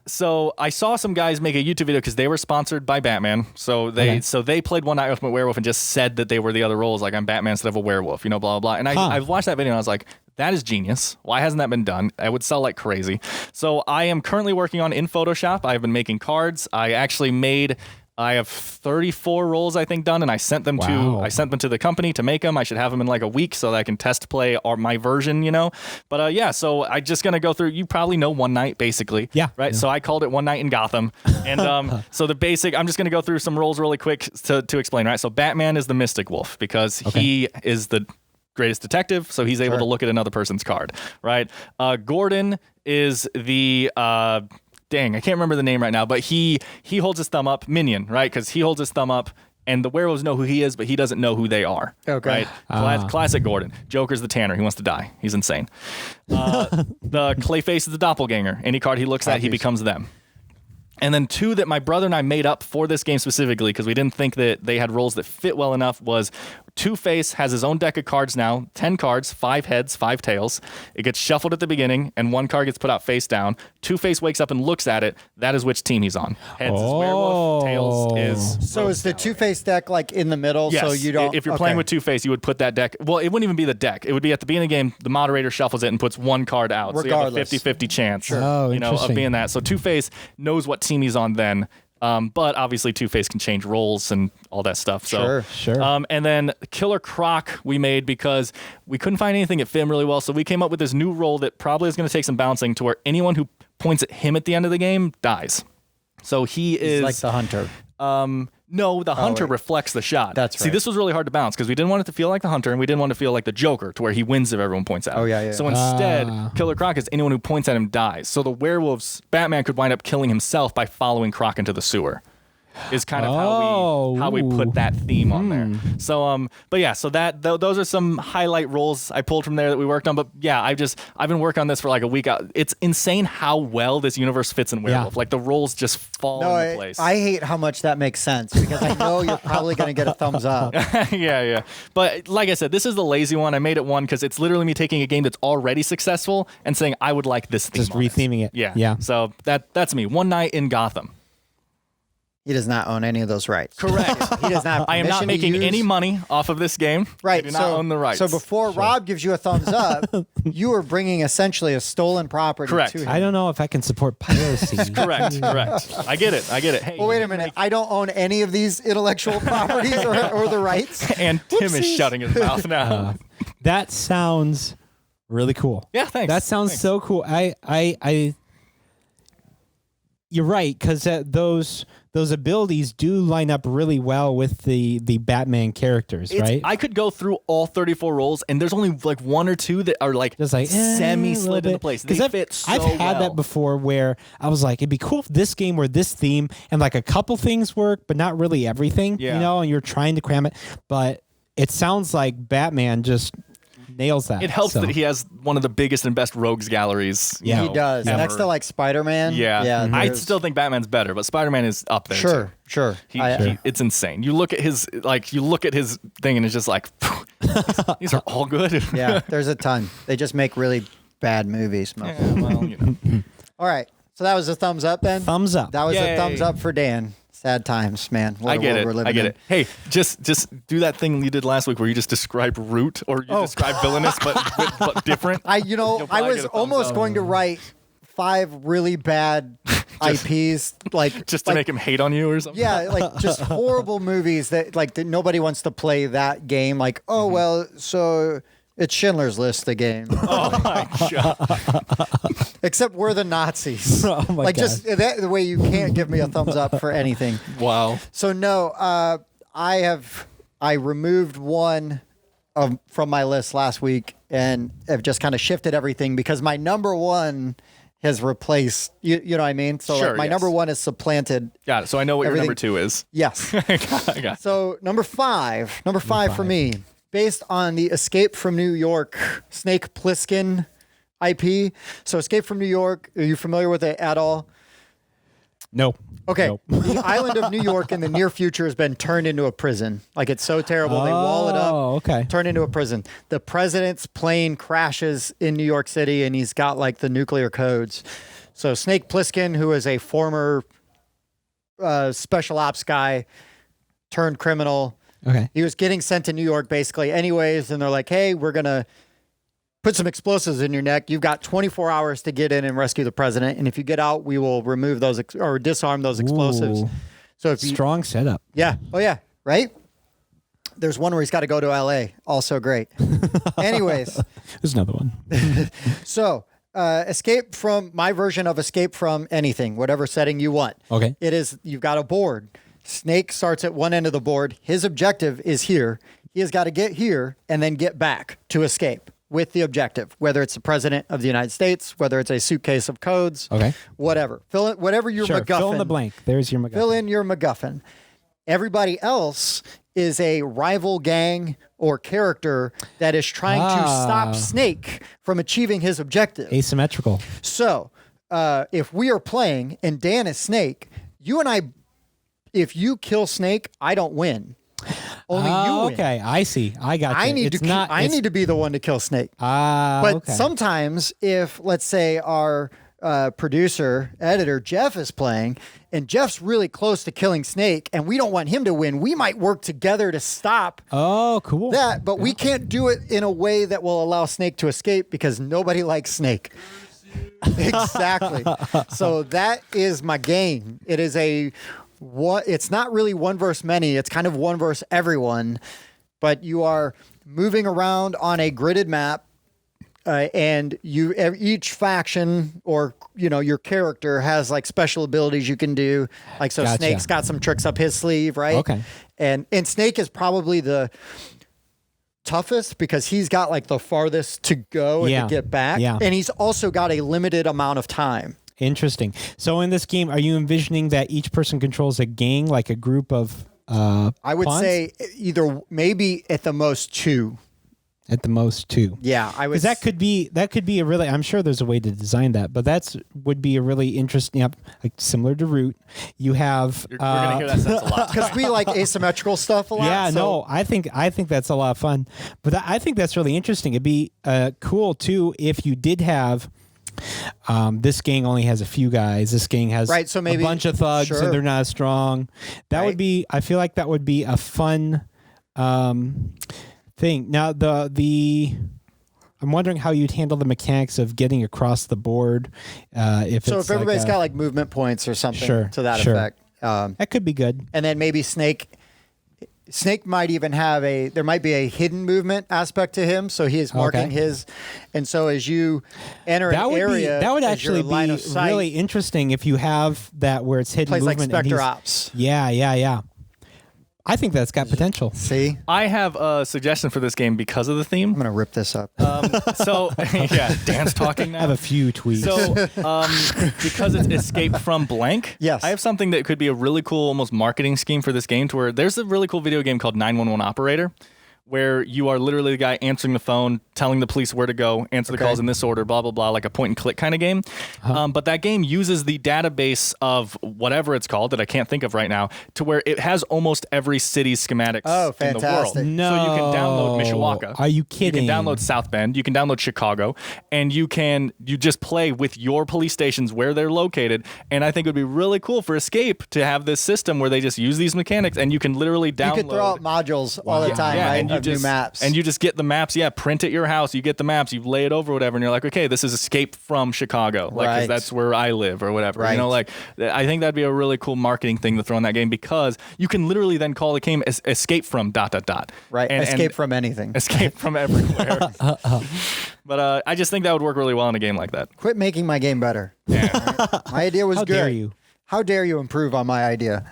So I saw some guys make a YouTube video because they were sponsored by Batman. So they played One Night Ultimate Werewolf and just said that they were the other roles, like I'm Batman instead of a werewolf, blah, blah, blah. And I watched that video and I was like, that is genius. Why hasn't that been done? I would sell like crazy. So I am currently working on in Photoshop. I've been making cards. I have 34 rolls, I think, done, and I sent them to the company to make them. I should have them in like a week so that I can test play my version, But so I'm just gonna go through. You probably know One Night, basically. Yeah. Right. Yeah. So I called it One Night in Gotham, and so the basic. I'm just gonna go through some rolls really quick to explain. Right. So Batman is the Mystic Wolf because he is the greatest detective, so he's able to look at another person's card. Right. Gordon is the dang, I can't remember the name right now, but he holds his thumb up. Minion, right? Because he holds his thumb up, and the werewolves know who he is, but he doesn't know who they are. Okay. Right? Classic Gordon. Joker's the Tanner. He wants to die. He's insane. The Clayface is the doppelganger. Any card he looks at, he becomes them. And then 2 that my brother and I made up for this game specifically because we didn't think that they had roles that fit well enough was Two-Face has his own deck of cards now, 10 cards, 5 heads, 5 tails. It gets shuffled at the beginning, and 1 card gets put out face down. Two-Face wakes up and looks at it. That is which team he's on. Heads is werewolf, tails is... So is the Two-Face deck like in the middle? Yes. So you don't... If you're playing with Two-Face, you would put that deck... Well, it wouldn't even be the deck. It would be at the beginning of the game, the moderator shuffles it and puts 1 card out. Regardless. So you have a 50-50 chance Oh, of being that. So Two-Face knows what team he's on then. But obviously Two-Face can change roles and all that stuff. So, Sure. And then Killer Croc we made because we couldn't find anything that fit him really well. So we came up with this new role that probably is going to take some bouncing to where anyone who points at him at the end of the game dies. So he's like the hunter. No, the hunter reflects the shot. That's right. See, this was really hard to balance because we didn't want it to feel like the hunter and we didn't want it to feel like the Joker to where he wins if everyone points at him. Oh, yeah. So instead, Killer Croc is anyone who points at him dies. So the werewolves, Batman could wind up killing himself by following Croc into the sewer. Is kind of how we put that theme on there. So but yeah, so those are some highlight roles I pulled from there that we worked on. But yeah, I've been working on this for like a week out. It's insane how well this universe fits in Werewolf. Like the roles just fall into place. I hate how much that makes sense because I know you're probably going to get a thumbs up. yeah. But like I said, this is the lazy one. I made it 1 because it's literally me taking a game that's already successful and saying I would like this theme. Just retheming it. Yeah. So that's me. One Night in Gotham. He does not own any of those rights. Correct. He does not. I am not making any money off of this game. Right. I do not own the rights. So before Rob gives you a thumbs up, you are bringing essentially a stolen property Correct. to him. I don't know if I can support piracy. Correct. I get it. Hey. Well, wait a minute. I don't own any of these intellectual properties or the rights. And Tim is shutting his mouth now. That sounds really cool. Yeah, thanks. That sounds so cool. You're right, because those abilities do line up really well with the Batman characters, right? I could go through all 34 roles, and there's only like 1 or 2 that are like just like semi-slid into place. They fit so I've had that before where I was like, it'd be cool if this game were this theme, and like a couple things work, but not really everything, and you're trying to cram it. But it sounds like Batman just nails that. It helps that he has one of the biggest and best rogues galleries. He does. Ever. Next to like Spider-Man. Yeah. I still think Batman's better, but Spider-Man is up there. Sure. It's insane. You look at his thing, and it's just like these are all good. Yeah, there's a ton. They just make really bad movies. Yeah, well, All right. So that was a thumbs up then? Thumbs up. That was a thumbs up for Dan. Sad times, man. What a world we're living in. Hey, just do that thing you did last week where you just described Root or you described Villainous but different. I was almost going to write 5 really bad IPs, like just to make him hate on you or something. Yeah, like just horrible movies that nobody wants to play that game. Like, so it's Schindler's List, the game. Oh my god! Except we're the Nazis. Oh my god! Just the way you can't give me a thumbs up for anything. Wow. So no, I removed one from my list last week and have just kind of shifted everything because my number 1 has replaced. You know what I mean? So my number 1 is supplanted. Got it. So I know what your number 2 is. Yes. I got it. So number five for me, based on the Escape from New York Snake Plissken IP. So Escape from New York, are you familiar with it at all? No. Okay. Nope. The island of New York in the near future has been turned into a prison. Like it's so terrible. They wall it up. Oh, okay. Turn into a prison. The president's plane crashes in New York City and he's got like the nuclear codes. So Snake Plissken, who is a former special ops guy turned criminal. Okay. He was getting sent to New York basically anyways. And they're like, hey, we're going to put some explosives in your neck. You've got 24 hours to get in and rescue the president. And if you get out, we will remove those or disarm those explosives. Ooh. So if you, strong setup. Yeah. Oh yeah. Right. There's one where he's got to go to LA. Also great. Anyways. There's another one. So escape from my version of escape from anything, whatever setting you want. Okay. It is, you've got a board. Snake starts at one end of the board. His objective is here. He has got to get here and then get back to escape with the objective, whether it's the president of the United States, whether it's a suitcase of codes, okay, whatever. Fill in whatever your sure, MacGuffin. fill in the blank. There's your MacGuffin. Fill in your MacGuffin. Everybody else is a rival gang or character that is trying to stop Snake from achieving his objective. Asymmetrical. So if we are playing and Dan is Snake, you and I, if you kill Snake, I don't win. Only you win. Okay, I see. I got you. I need to be the one to kill Snake. But okay. sometimes if, let's say, our producer, editor, Jeff is playing, and Jeff's really close to killing Snake, and we don't want him to win, we might work together to stop Oh, cool. that, but we can't do it in a way that will allow Snake to escape because nobody likes Snake. Exactly. So that is my game. It is it's not really one versus many. It's kind of one versus everyone, but you are moving around on a gridded map, and each faction or your character has like special abilities you can do. Like so, Gotcha. Snake's got some tricks up his sleeve, right? Okay. And Snake is probably the toughest because he's got like the farthest to go and to get back, and he's also got a limited amount of time. Interesting. So in this game, are you envisioning that each person controls a gang, like a group of I would pawns? say maybe at the most two. At the most two. Yeah, I would. Because that could be a really. I'm sure there's a way to design that, but would be a really interesting. Like similar to Root, you have. You're gonna hear that sense a lot because we like asymmetrical stuff a lot. Yeah, no, I think that's a lot of fun, but I think that's really interesting. It'd be cool too if you did have. This gang only has a few guys. This gang has so maybe, a bunch of thugs, sure. and they're not as strong. That would be. I feel like that would be a fun thing. Now I'm wondering how you'd handle the mechanics of getting across the board. If everybody's got like movement points or something to that effect, that could be good. And then maybe Snake might even have there might be a hidden movement aspect to him, so he is marking his. And so as you enter an area, that would actually be sight, really interesting if you have that where it's hidden plays movement. like Spectre Ops. Yeah. I think that's got potential. See? I have a suggestion for this game because of the theme. I'm going to rip this up. Dan's talking now. I have a few tweets. So, because it's escape from blank, yes. I have something that could be a really cool, almost marketing scheme for this game to where there's a really cool video game called 911 Operator, where you are literally the guy answering the phone, telling the police where to go, answer the calls in this order, blah, blah, blah, like a point and click kind of game. But that game uses the database of whatever it's called that I can't think of right now to where it has almost every city's schematics in the world. No. So you can download Mishawaka. Are you kidding? You can download South Bend. You can download Chicago. And you just play with your police stations where they're located. And I think it would be really cool for Escape to have this system where they just use these mechanics and you can literally download. You can throw out modules all the time, right? New maps. And you just get the maps, print at your house, you get the maps, you lay it over, whatever, and you're like, okay, this is Escape from Chicago. Like, 'cause that's where I live or whatever. Right. I think that'd be a really cool marketing thing to throw in that game because you can literally then call the game Escape from ... Right, escape from anything. Escape from everywhere. But I just think that would work really well in a game like that. Quit making my game better. Yeah. My idea was How good. dare you? How dare you improve on my idea?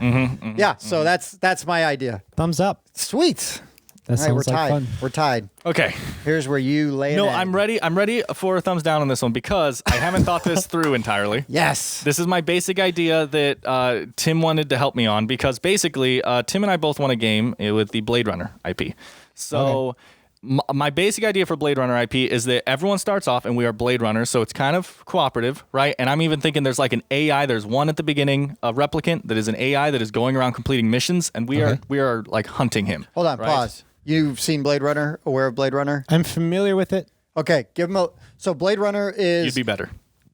Yeah, so that's my idea. Thumbs up. Sweet. That All right, we're sounds like tied. fun. We're tied. Okay. Here's where you lay it. No, I'm ready. I'm ready for a thumbs down on this one because I haven't thought this through entirely. Yes. This is my basic idea that Tim wanted to help me on because basically Tim and I both want a game with the Blade Runner IP. So my basic idea for Blade Runner IP is that everyone starts off and we are Blade Runners, so it's kind of cooperative, right? And I'm even thinking there's like an AI. There's one at the beginning, a replicant that is an AI that is going around completing missions, and we are like hunting him. Hold on, pause. You've seen Blade Runner? Aware of Blade Runner? I'm familiar with it. Okay, give him a. So Blade Runner is. You'd be better.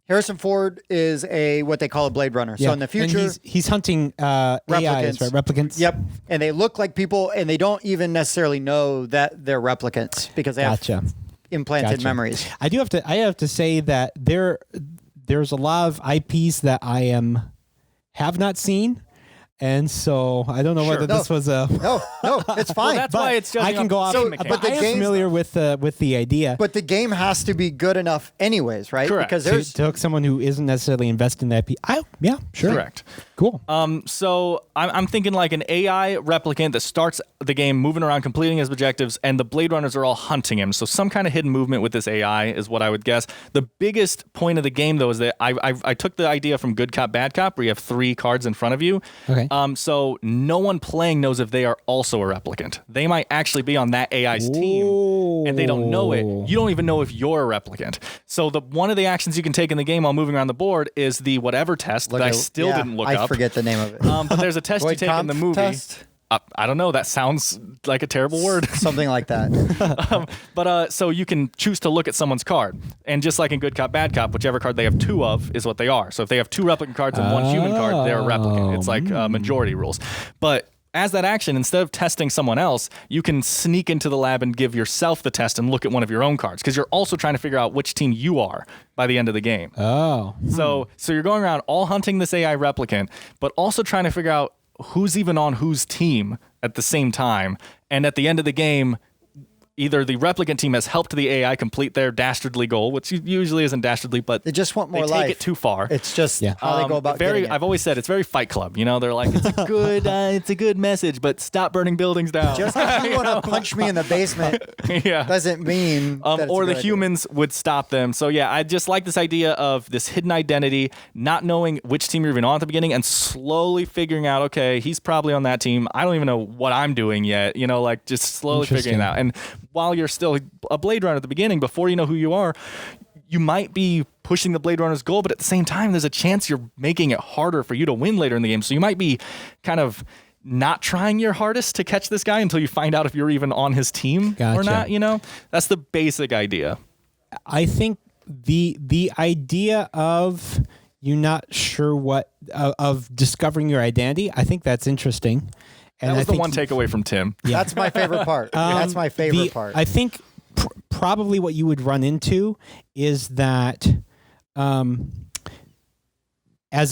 Harrison Ford is what they call a Blade Runner. So in the future, and he's hunting AIs, right? Replicants. Yep, and they look like people, and they don't even necessarily know that they're replicants because they have implanted memories. I have to say that there's a lot of IPs that I have not seen. And so I don't know whether this was a no, it's fine. Well, that's why it's just I can go off. But I am familiar with the idea. But the game has to be good enough, anyways, right? Correct. Because to hook someone who isn't necessarily invested in that IP. Yeah, sure. Correct. Cool. So I'm thinking like an AI replicant that starts the game moving around, completing his objectives, and the Blade Runners are all hunting him. So some kind of hidden movement with this AI is what I would guess. The biggest point of the game, though, is that I took the idea from Good Cop, Bad Cop, where you have 3 cards in front of you. Okay. Okay. So no one playing knows if they are also a replicant. They might actually be on that AI's team, and they don't know it. You don't even know if you're a replicant. So one of the actions you can take in the game while moving around the board is the whatever test that I still didn't look up. I forget the name of it. But there's a test you take in the movie. Test? I don't know. That sounds like a terrible word. Something like that. But so you can choose to look at someone's card. And just like in Good Cop, Bad Cop, whichever card they have 2 of is what they are. So if they have 2 replicant cards and 1 human card, they're a replicant. It's like majority rules. But as that action, instead of testing someone else, you can sneak into the lab and give yourself the test and look at one of your own cards, because you're also trying to figure out which team you are by the end of the game. Oh. So you're going around all hunting this AI replicant, but also trying to figure out who's even on whose team at the same time. And at the end of the game, either the replicant team has helped the AI complete their dastardly goal, which usually isn't dastardly, but they just want more they life. take it too far. It's just how they go about getting it. I've always said it's very Fight Club. You know, they're like, it's a good message, but stop burning buildings down. Just because you want to punch me in the basement doesn't mean that it's or a the good humans would stop them. So yeah, I just like this idea of this hidden identity, not knowing which team you're even on at the beginning, and slowly figuring out, okay, he's probably on that team. I don't even know what I'm doing yet. You know, like just slowly figuring it out. And while you're still a Blade Runner at the beginning, before you know who you are, you might be pushing the Blade Runner's goal, but at the same time, there's a chance you're making it harder for you to win later in the game. So you might be kind of not trying your hardest to catch this guy until you find out if you're even on his team or not. You know, that's the basic idea. I think the idea of you not sure what of discovering your identity, I think that's interesting. And that was the one takeaway from Tim. Yeah. That's my favorite part. That's my favorite part. I think probably what you would run into is that as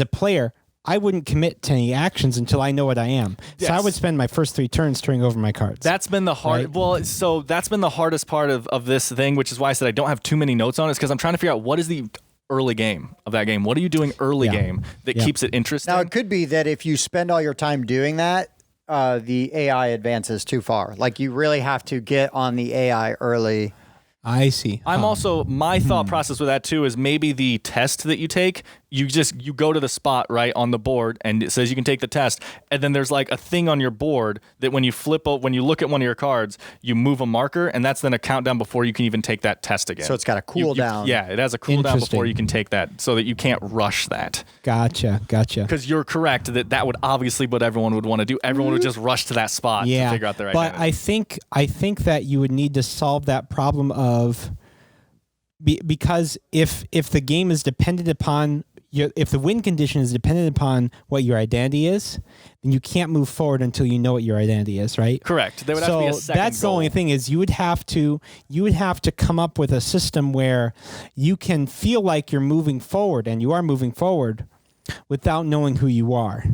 a player, I wouldn't commit to any actions until I know what I am. Yes. So I would spend my first 3 turns turning over my cards. That's been the hard. Right? Well, so that's been the hardest part of this thing, which is why I said I don't have too many notes on it, because I'm trying to figure out what is the early game of that game. What are you doing early game that keeps it interesting? Now, it could be that if you spend all your time doing that, the AI advances too far. Like, you really have to get on the AI early. I see. I'm also, my thought process with that too is maybe the test that you take, you go to the spot right on the board and it says you can take the test, and then there's like a thing on your board that when you when you look at one of your cards, you move a marker, and that's then a countdown before you can even take that test again. So it's got a cooldown. Yeah, it has a cooldown before you can take that, so that you can't rush that. Gotcha. Because you're correct that would obviously what everyone would want to do. Everyone would just rush to that spot to figure out their identity. But I think that you would need to solve that problem of because if the game is dependent upon if the win condition is dependent upon what your identity is, then you can't move forward until you know what your identity is, right? Correct. There would have to be a second that's goal. The only thing is you would have to come up with a system where you can feel like you're moving forward, and you are moving forward without knowing who you are.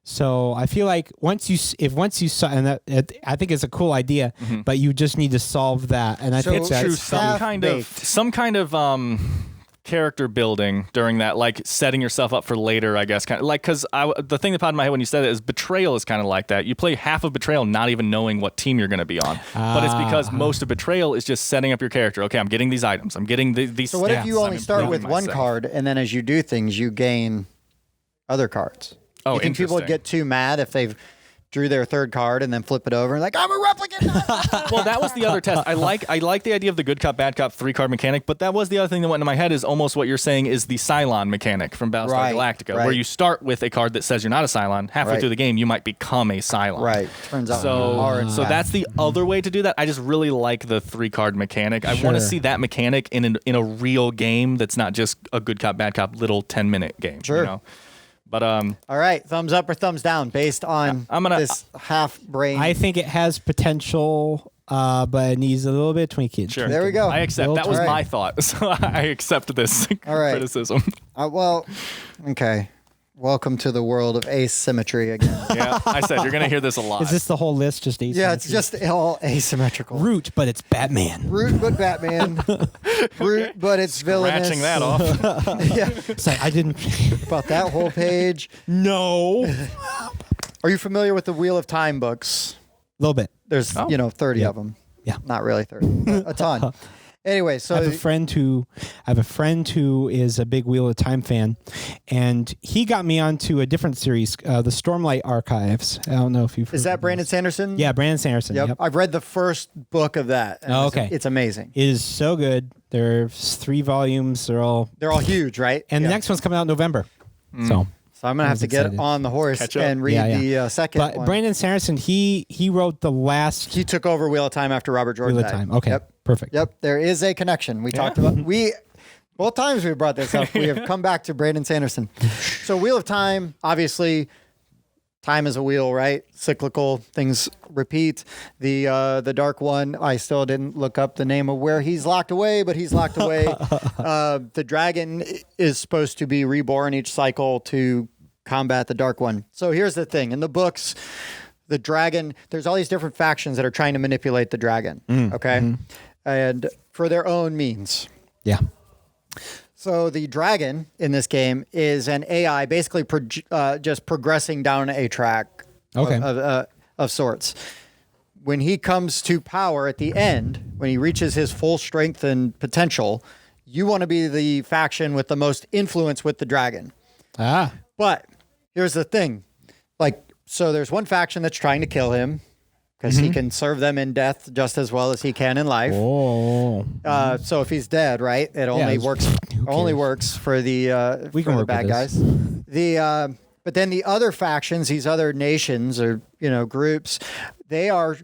So I feel like once you saw, and I think it's a cool idea, but you just need to solve that. And I think that's true. Some kind of character building during that, like setting yourself up for later, I guess. Kind of like, because the thing that popped in my head when you said it is Betrayal is kind of like that. You play half of Betrayal not even knowing what team you're going to be on, but it's because most of Betrayal is just setting up your character. Okay, I'm getting these items. I'm getting these. So what if you only start with one card, and then as you do things, you gain other cards? Oh, you think people would get too mad if they've drew their third card and then flip it over and like, I'm a replicant? Well, that was the other test. I like the idea of the Good Cop, Bad Cop 3-card mechanic, but that was the other thing that went into my head is almost what you're saying is the Cylon mechanic from Battlestar Galactica, where you start with a card that says you're not a Cylon. Halfway through the game, you might become a Cylon. Right. Turns out you are, in so fact. that's the other way to do that. I just really like the 3-card mechanic. I want to see that mechanic in a real game that's not just a Good Cop, Bad Cop little 10-minute game. Sure. You know? But all right, thumbs up or thumbs down based on this half brain. I think it has potential, but it needs a little bit of tweaking. Sure. There we go. I accept. That was my thought, so I accept this criticism. Well, okay. Welcome to the world of asymmetry again. Yeah, I said you're gonna hear this a lot. Is this the whole list? Just asymmetry? Yeah, it's just all asymmetrical. Root, but it's Batman. Root, but Batman. Root, but it's villainous. Scratching that off. Yeah. Sorry, I didn't. About that whole page. No. Are you familiar with the Wheel of Time books? A little bit. There's, 30 of them. Yeah. Not really 30. A ton. Anyway, so I have a friend who is a big Wheel of Time fan, and he got me onto a different series, the Stormlight Archives. I don't know if you've heard is that of Brandon this. Sanderson? Yeah, Brandon Sanderson. Yep. I've read the first book of that. And Oh, okay. It's amazing. It is so good. There's 3 volumes. They're all huge, right? and the next one's coming out in November. So I'm gonna have to get on the horse Catch up. and read the second But one. Brandon Sanderson, he wrote the last He took over Wheel of Time after Robert Jordan Wheel of died. Time. Okay, Yep. perfect. Yep. There is a connection. We talked about both times we brought this up. We have come back to Brandon Sanderson. So Wheel of Time, obviously, time is a wheel, right? Cyclical, things repeat. The Dark One, I still didn't look up the name of where he's locked away, but he's locked away. The dragon is supposed to be reborn each cycle to combat the Dark One. So here's the thing. In the books, the dragon, there's all these different factions that are trying to manipulate the dragon, okay? And for their own means. Yeah. So the dragon in this game is an AI, basically just progressing down a track of sorts. When he comes to power at the end, when he reaches his full strength and potential, you want to be the faction with the most influence with the dragon. But here's the thing. So there's one faction that's trying to kill him because he can serve them in death just as well as he can in life. Oh. So if he's dead, right, it only works for the bad guys. But then the other factions, these other nations or groups, they are.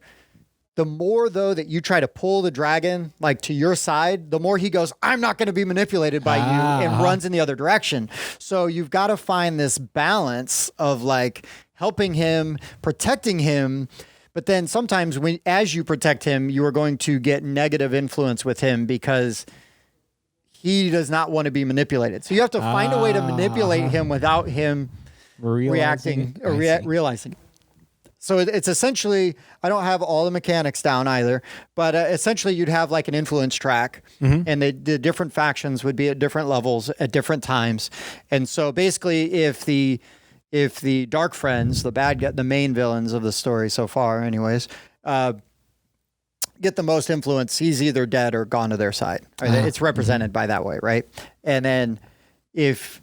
The more, though, that you try to pull the dragon to your side, the more he goes, I'm not going to be manipulated by you, and runs in the other direction. So you've got to find this balance of helping him, protecting him. But then sometimes as you protect him, you are going to get negative influence with him because he does not want to be manipulated. So you have to find a way to manipulate him without him reacting or realizing. So it's essentially, I don't have all the mechanics down either, but essentially you'd have an influence track, and the different factions would be at different levels at different times. And so basically if the Dark Friends, the main villains of the story so far anyways, get the most influence, he's either dead or gone to their side. It's represented by that way, right? And then if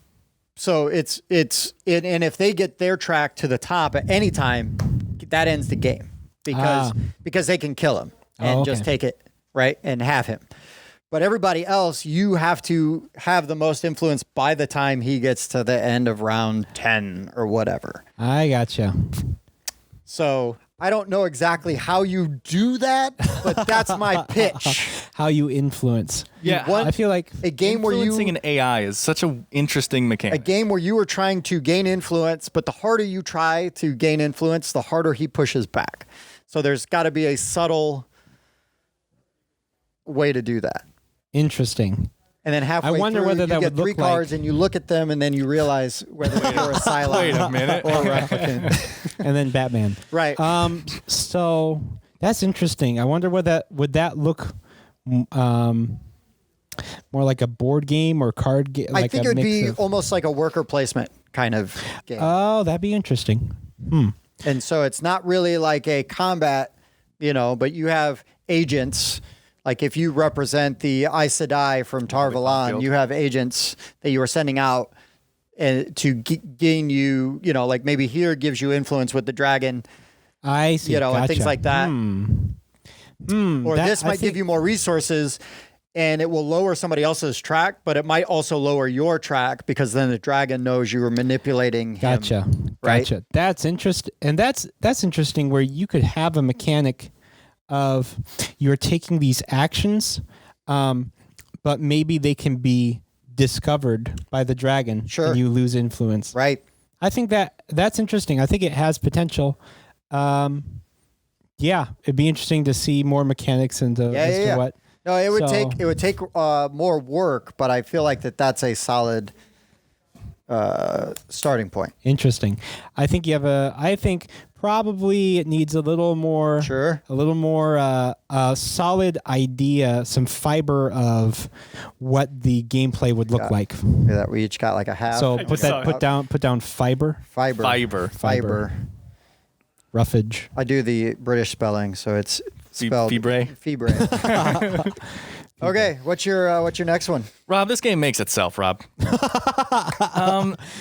they get their track to the top at any time, that ends the game because they can kill him and just take it, right, and have him. But everybody else, you have to have the most influence by the time he gets to the end of round 10 or whatever. I gotcha. So I don't know exactly how you do that, but that's my pitch. How you influence. Yeah, I feel like a game where influencing an AI is such an interesting mechanic. A game where you are trying to gain influence, but the harder you try to gain influence, the harder he pushes back. So there's got to be a subtle way to do that. Interesting. And then halfway I wonder through, whether you that get would 3 look cards like... and you look at them and then you realize whether they're a Psylocke Wait a minute. or a replicant. And then Batman. Right. So that's interesting. I wonder would that look more like a board game or card game? I think it would be almost like a worker placement kind of game. Oh, that'd be interesting. And so it's not really like a combat, but you have agents. Like if you represent the Aes Sedai from Tar Valon, you have agents that you are sending out to gain you, like maybe here gives you influence with the dragon. I see. And things like that. Or this might give you more resources and it will lower somebody else's track, but it might also lower your track because then the dragon knows you were manipulating him. Right? Gotcha. That's interesting. And that's interesting where you could have a mechanic of you're taking these actions, but maybe they can be discovered by the dragon. Sure. And you lose influence. Right. I think that's interesting. I think it has potential. Yeah, it'd be interesting to see more mechanics as to what. No, it would take more work, but I feel like that's a solid starting point. Interesting. I think probably it needs a little more. Sure. A little more solid idea, some fiber of what the gameplay would look like. Yeah, that we each got like a half. So put down fiber. Fiber. Roughage. I do the British spelling, so it's spelled Fibre. Fibre. Okay, what's your next one? Rob, this game makes itself, Rob.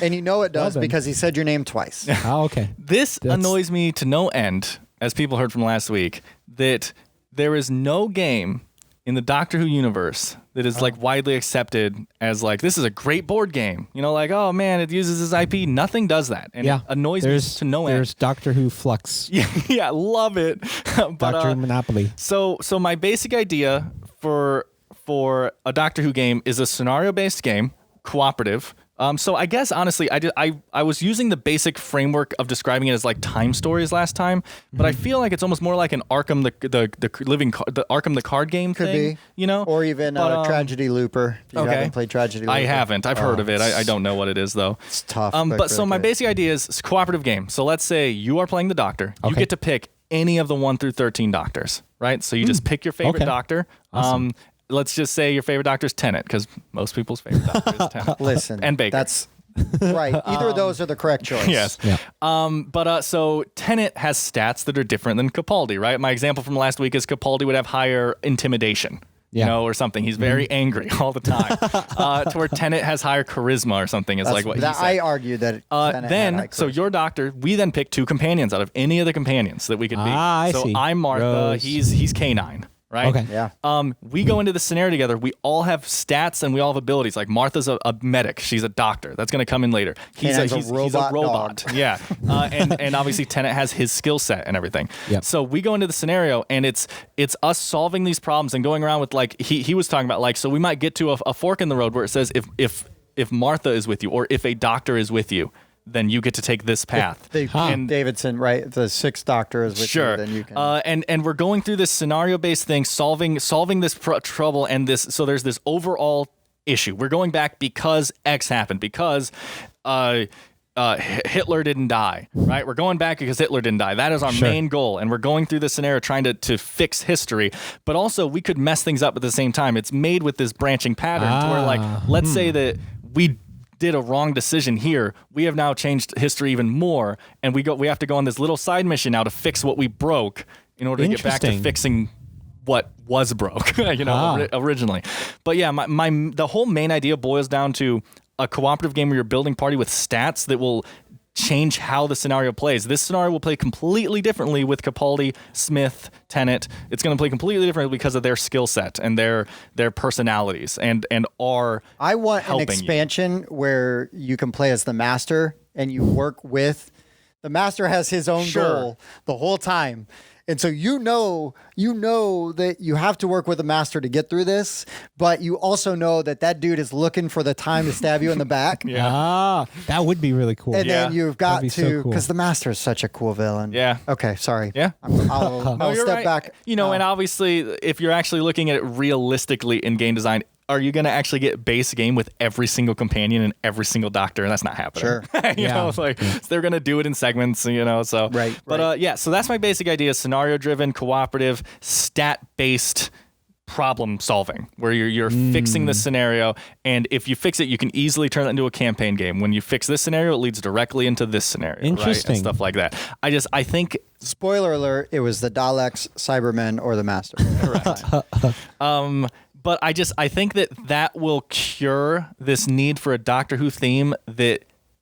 And you know it does Well then. because he said your name twice. Oh, okay. This annoys me to no end, as people heard from last week, that there is no game in the Doctor Who universe that is like widely accepted as like, this is a great board game. You know, like, oh man, it uses his IP. Nothing does that. And it annoys me to no end. There's Doctor Who Flux. Yeah, love it. But, Doctor Monopoly. So my basic idea for a Doctor Who game is a scenario-based game, cooperative. So I guess honestly, I was using the basic framework of describing it as like time stories last time, but I feel like it's almost more like an Arkham the Arkham the card game Could thing, be. you know, Or even Tragedy Looper. If you haven't played Tragedy Looper. I haven't. I've heard of it. I don't know what it is though. It's tough. But so really my good. basic idea is it's a cooperative game. So let's say you are playing the Doctor. You get to pick any of the 1 through 13 Doctors, right? So you just pick your favorite Doctor. Awesome. Let's just say your favorite Doctor is Tennant, because most people's favorite Doctor is Tennant. Listen, and Baker. That's right. Either of those are the correct choice. Yes. Yeah. So Tennant has stats that are different than Capaldi, right? My example from last week is Capaldi would have higher intimidation. You know, or something. He's very angry all the time. To where Tennant has higher charisma or something is like what he said. I argue that So your Doctor, we then pick 2 companions out of any of the companions that we could be. I so see. I'm Martha. Rose. He's K9. Right? Okay. Yeah. We go into the scenario together. We all have stats and we all have abilities. Like Martha's a medic. She's a doctor. That's going to come in later. He's a robot. Yeah. And obviously Tennant has his skill set and everything. Yep. So we go into the scenario and it's us solving these problems and going around with like he was talking about like, so we might get to a fork in the road where it says if Martha is with you or if a doctor is with you, then you get to take this path. And Davidson, right? The 6th Doctor is with you. Then you can. And we're going through this scenario-based thing, solving this trouble, and this. So there's this overall issue. We're going back because X happened, because Hitler didn't die, right? We're going back because Hitler didn't die. That is our main goal, and we're going through this scenario trying to fix history. But also, we could mess things up at the same time. It's made with this branching pattern to where, like, let's say that we did a wrong decision here, we have now changed history even more, and we have to go on this little side mission now to fix what we broke in order to get back to fixing what was broke, originally. But yeah, the whole main idea boils down to a cooperative game where you're building party with stats that will change how the scenario plays. This scenario will play completely differently with Capaldi, Smith, Tennant. It's going to play completely differently because of their skill set and their personalities and are I want an expansion where you can play as the Master and you work with the Master has his own goal the whole time. And so you know that you have to work with a Master to get through this, but you also know that dude is looking for the time to stab you in the back. That would be really cool. And then you've got to, because cool. the Master is such a cool villain. Yeah. Okay, sorry. Yeah. I'll step back. And obviously, if you're actually looking at it realistically in game design, are you going to actually get base game with every single companion and every single Doctor? And that's not happening. Sure. So they're going to do it in segments, so. Right. But so that's my basic idea: scenario driven, cooperative, stat based problem solving, where you're fixing the scenario, and if you fix it, you can easily turn that into a campaign game. When you fix this scenario, it leads directly into this scenario. Interesting. Right? And stuff like that. I think. Spoiler alert: it was the Daleks, Cybermen, or the Master. Correct. But I think that will cure this need for a Doctor Who theme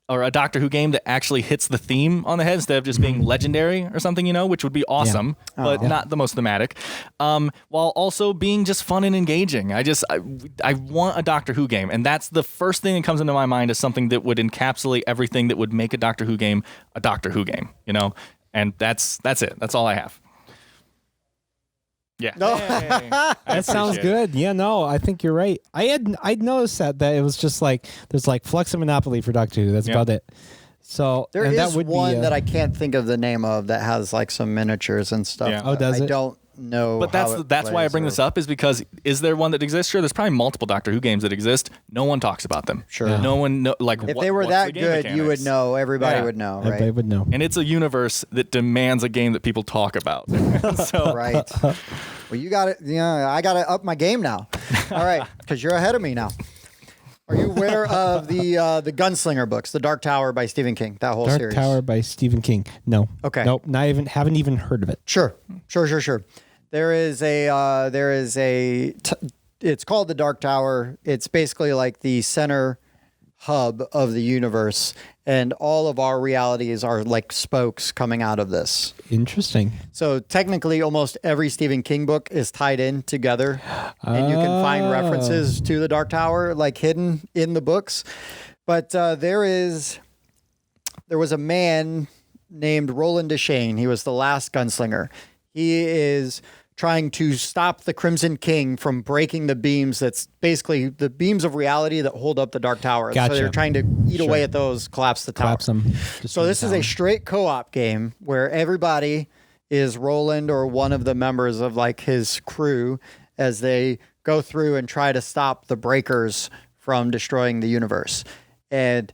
or a Doctor Who game that actually hits the theme on the head instead of just being legendary or something, which would be awesome, but not the most thematic, while also being just fun and engaging. I want a Doctor Who game, and that's the first thing that comes into my mind is something that would encapsulate everything that would make a Doctor Who game a Doctor Who game, and that's it. That's all I have. Yeah. No. That sounds good. Yeah, no, I think you're right. I'd noticed that it was just like there's like Flux and Monopoly for Doctor Who. That's about it. So there is that would one be, that I can't think of the name of that has like some miniatures and stuff. Yeah. Oh, does it? I don't know. But that's why I bring this up, is because is there one that exists? Sure, there's probably multiple Doctor Who games that exist. No one talks about them. Sure. Yeah. No one if they were that good, you would know. Everybody would know, right? Everybody would know. And it's a universe that demands a game that people talk about. So Right. Well, you got it. I got to up my game now. All right, because you're ahead of me now. Are you aware of the Gunslinger books, The Dark Tower by Stephen King, that whole series? Dark Tower by Stephen King. No. Okay. Nope. Haven't even heard of it. Sure. There is a it's called the Dark Tower. It's basically like the center hub of the universe, and all of our realities are like spokes coming out of this. Interesting. So technically almost every Stephen King book is tied in together, and you can find references to the Dark Tower like hidden in the books. But there was a man named Roland Deschain. He was the last gunslinger. He is trying to stop the Crimson King from breaking the beams. That's basically the beams of reality that hold up the Dark Tower. Gotcha. So they're trying to eat away at those, collapse the tower. Collapse them. So this is a straight co-op game where everybody is Roland or one of the members of like his crew as they go through and try to stop the breakers from destroying the universe. And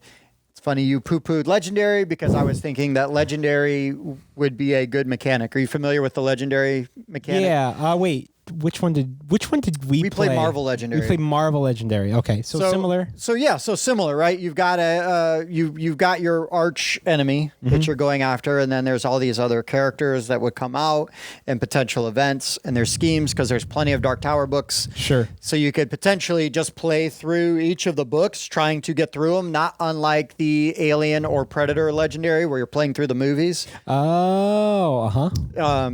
it's funny you poo-pooed Legendary because I was thinking that Legendary would be a good mechanic. Are you familiar with the Legendary mechanic? Yeah. Wait. Which one did we play? We played Marvel Legendary. We played Marvel Legendary. Okay, so similar. So similar, right? You've got you've got your arch enemy that you're going after, and then there's all these other characters that would come out and potential events, and there's schemes because there's plenty of Dark Tower books. Sure. So you could potentially just play through each of the books, trying to get through them. Not unlike the Alien or Predator Legendary, where you're playing through the movies. Oh,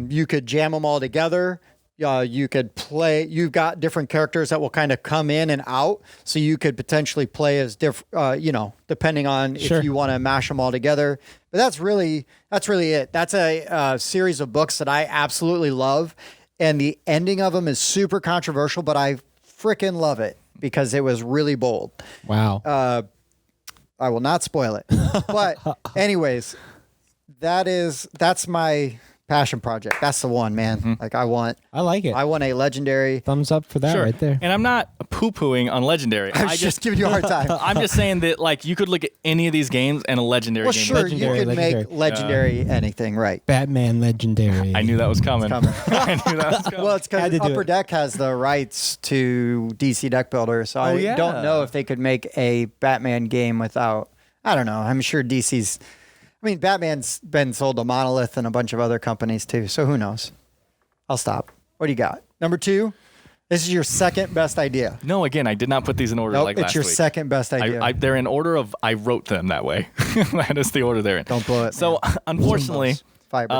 You could jam them all together. You could play. You've got different characters that will kind of come in and out, so you could potentially play as different. Depending on Sure. if you want to mash them all together. But that's really it. That's a series of books that I absolutely love, and the ending of them is super controversial, but I freaking love it because it was really bold. wow. I will not spoil it, but anyways, that's my passion project. That's the one, man. Like I want like it. a Legendary. Thumbs up for that Sure. right there. And I'm not poo-pooing on Legendary. I was just giving you a hard time. I'm just saying that like you could look at any of these games and a Legendary Well, game. sure, Legendary, you could Legendary. make Legendary anything, right? Batman Legendary. I knew that was coming. coming. I knew that was coming. Well, it's Had because to do Upper it. Deck has the rights to DC Deck Builder, so I yeah. don't know if they could make a Batman game without. I don't know. I'm sure DC's. I mean, Batman's been sold to Monolith and a bunch of other companies too, so who knows? I'll stop. What do you got? Number 2. This is your second best idea. No, again, I did not put these in order Nope, like it's last your week. second best idea. They're in order of I wrote them that way. That is the order they're in. Don't blow it. So unfortunately, Fiber.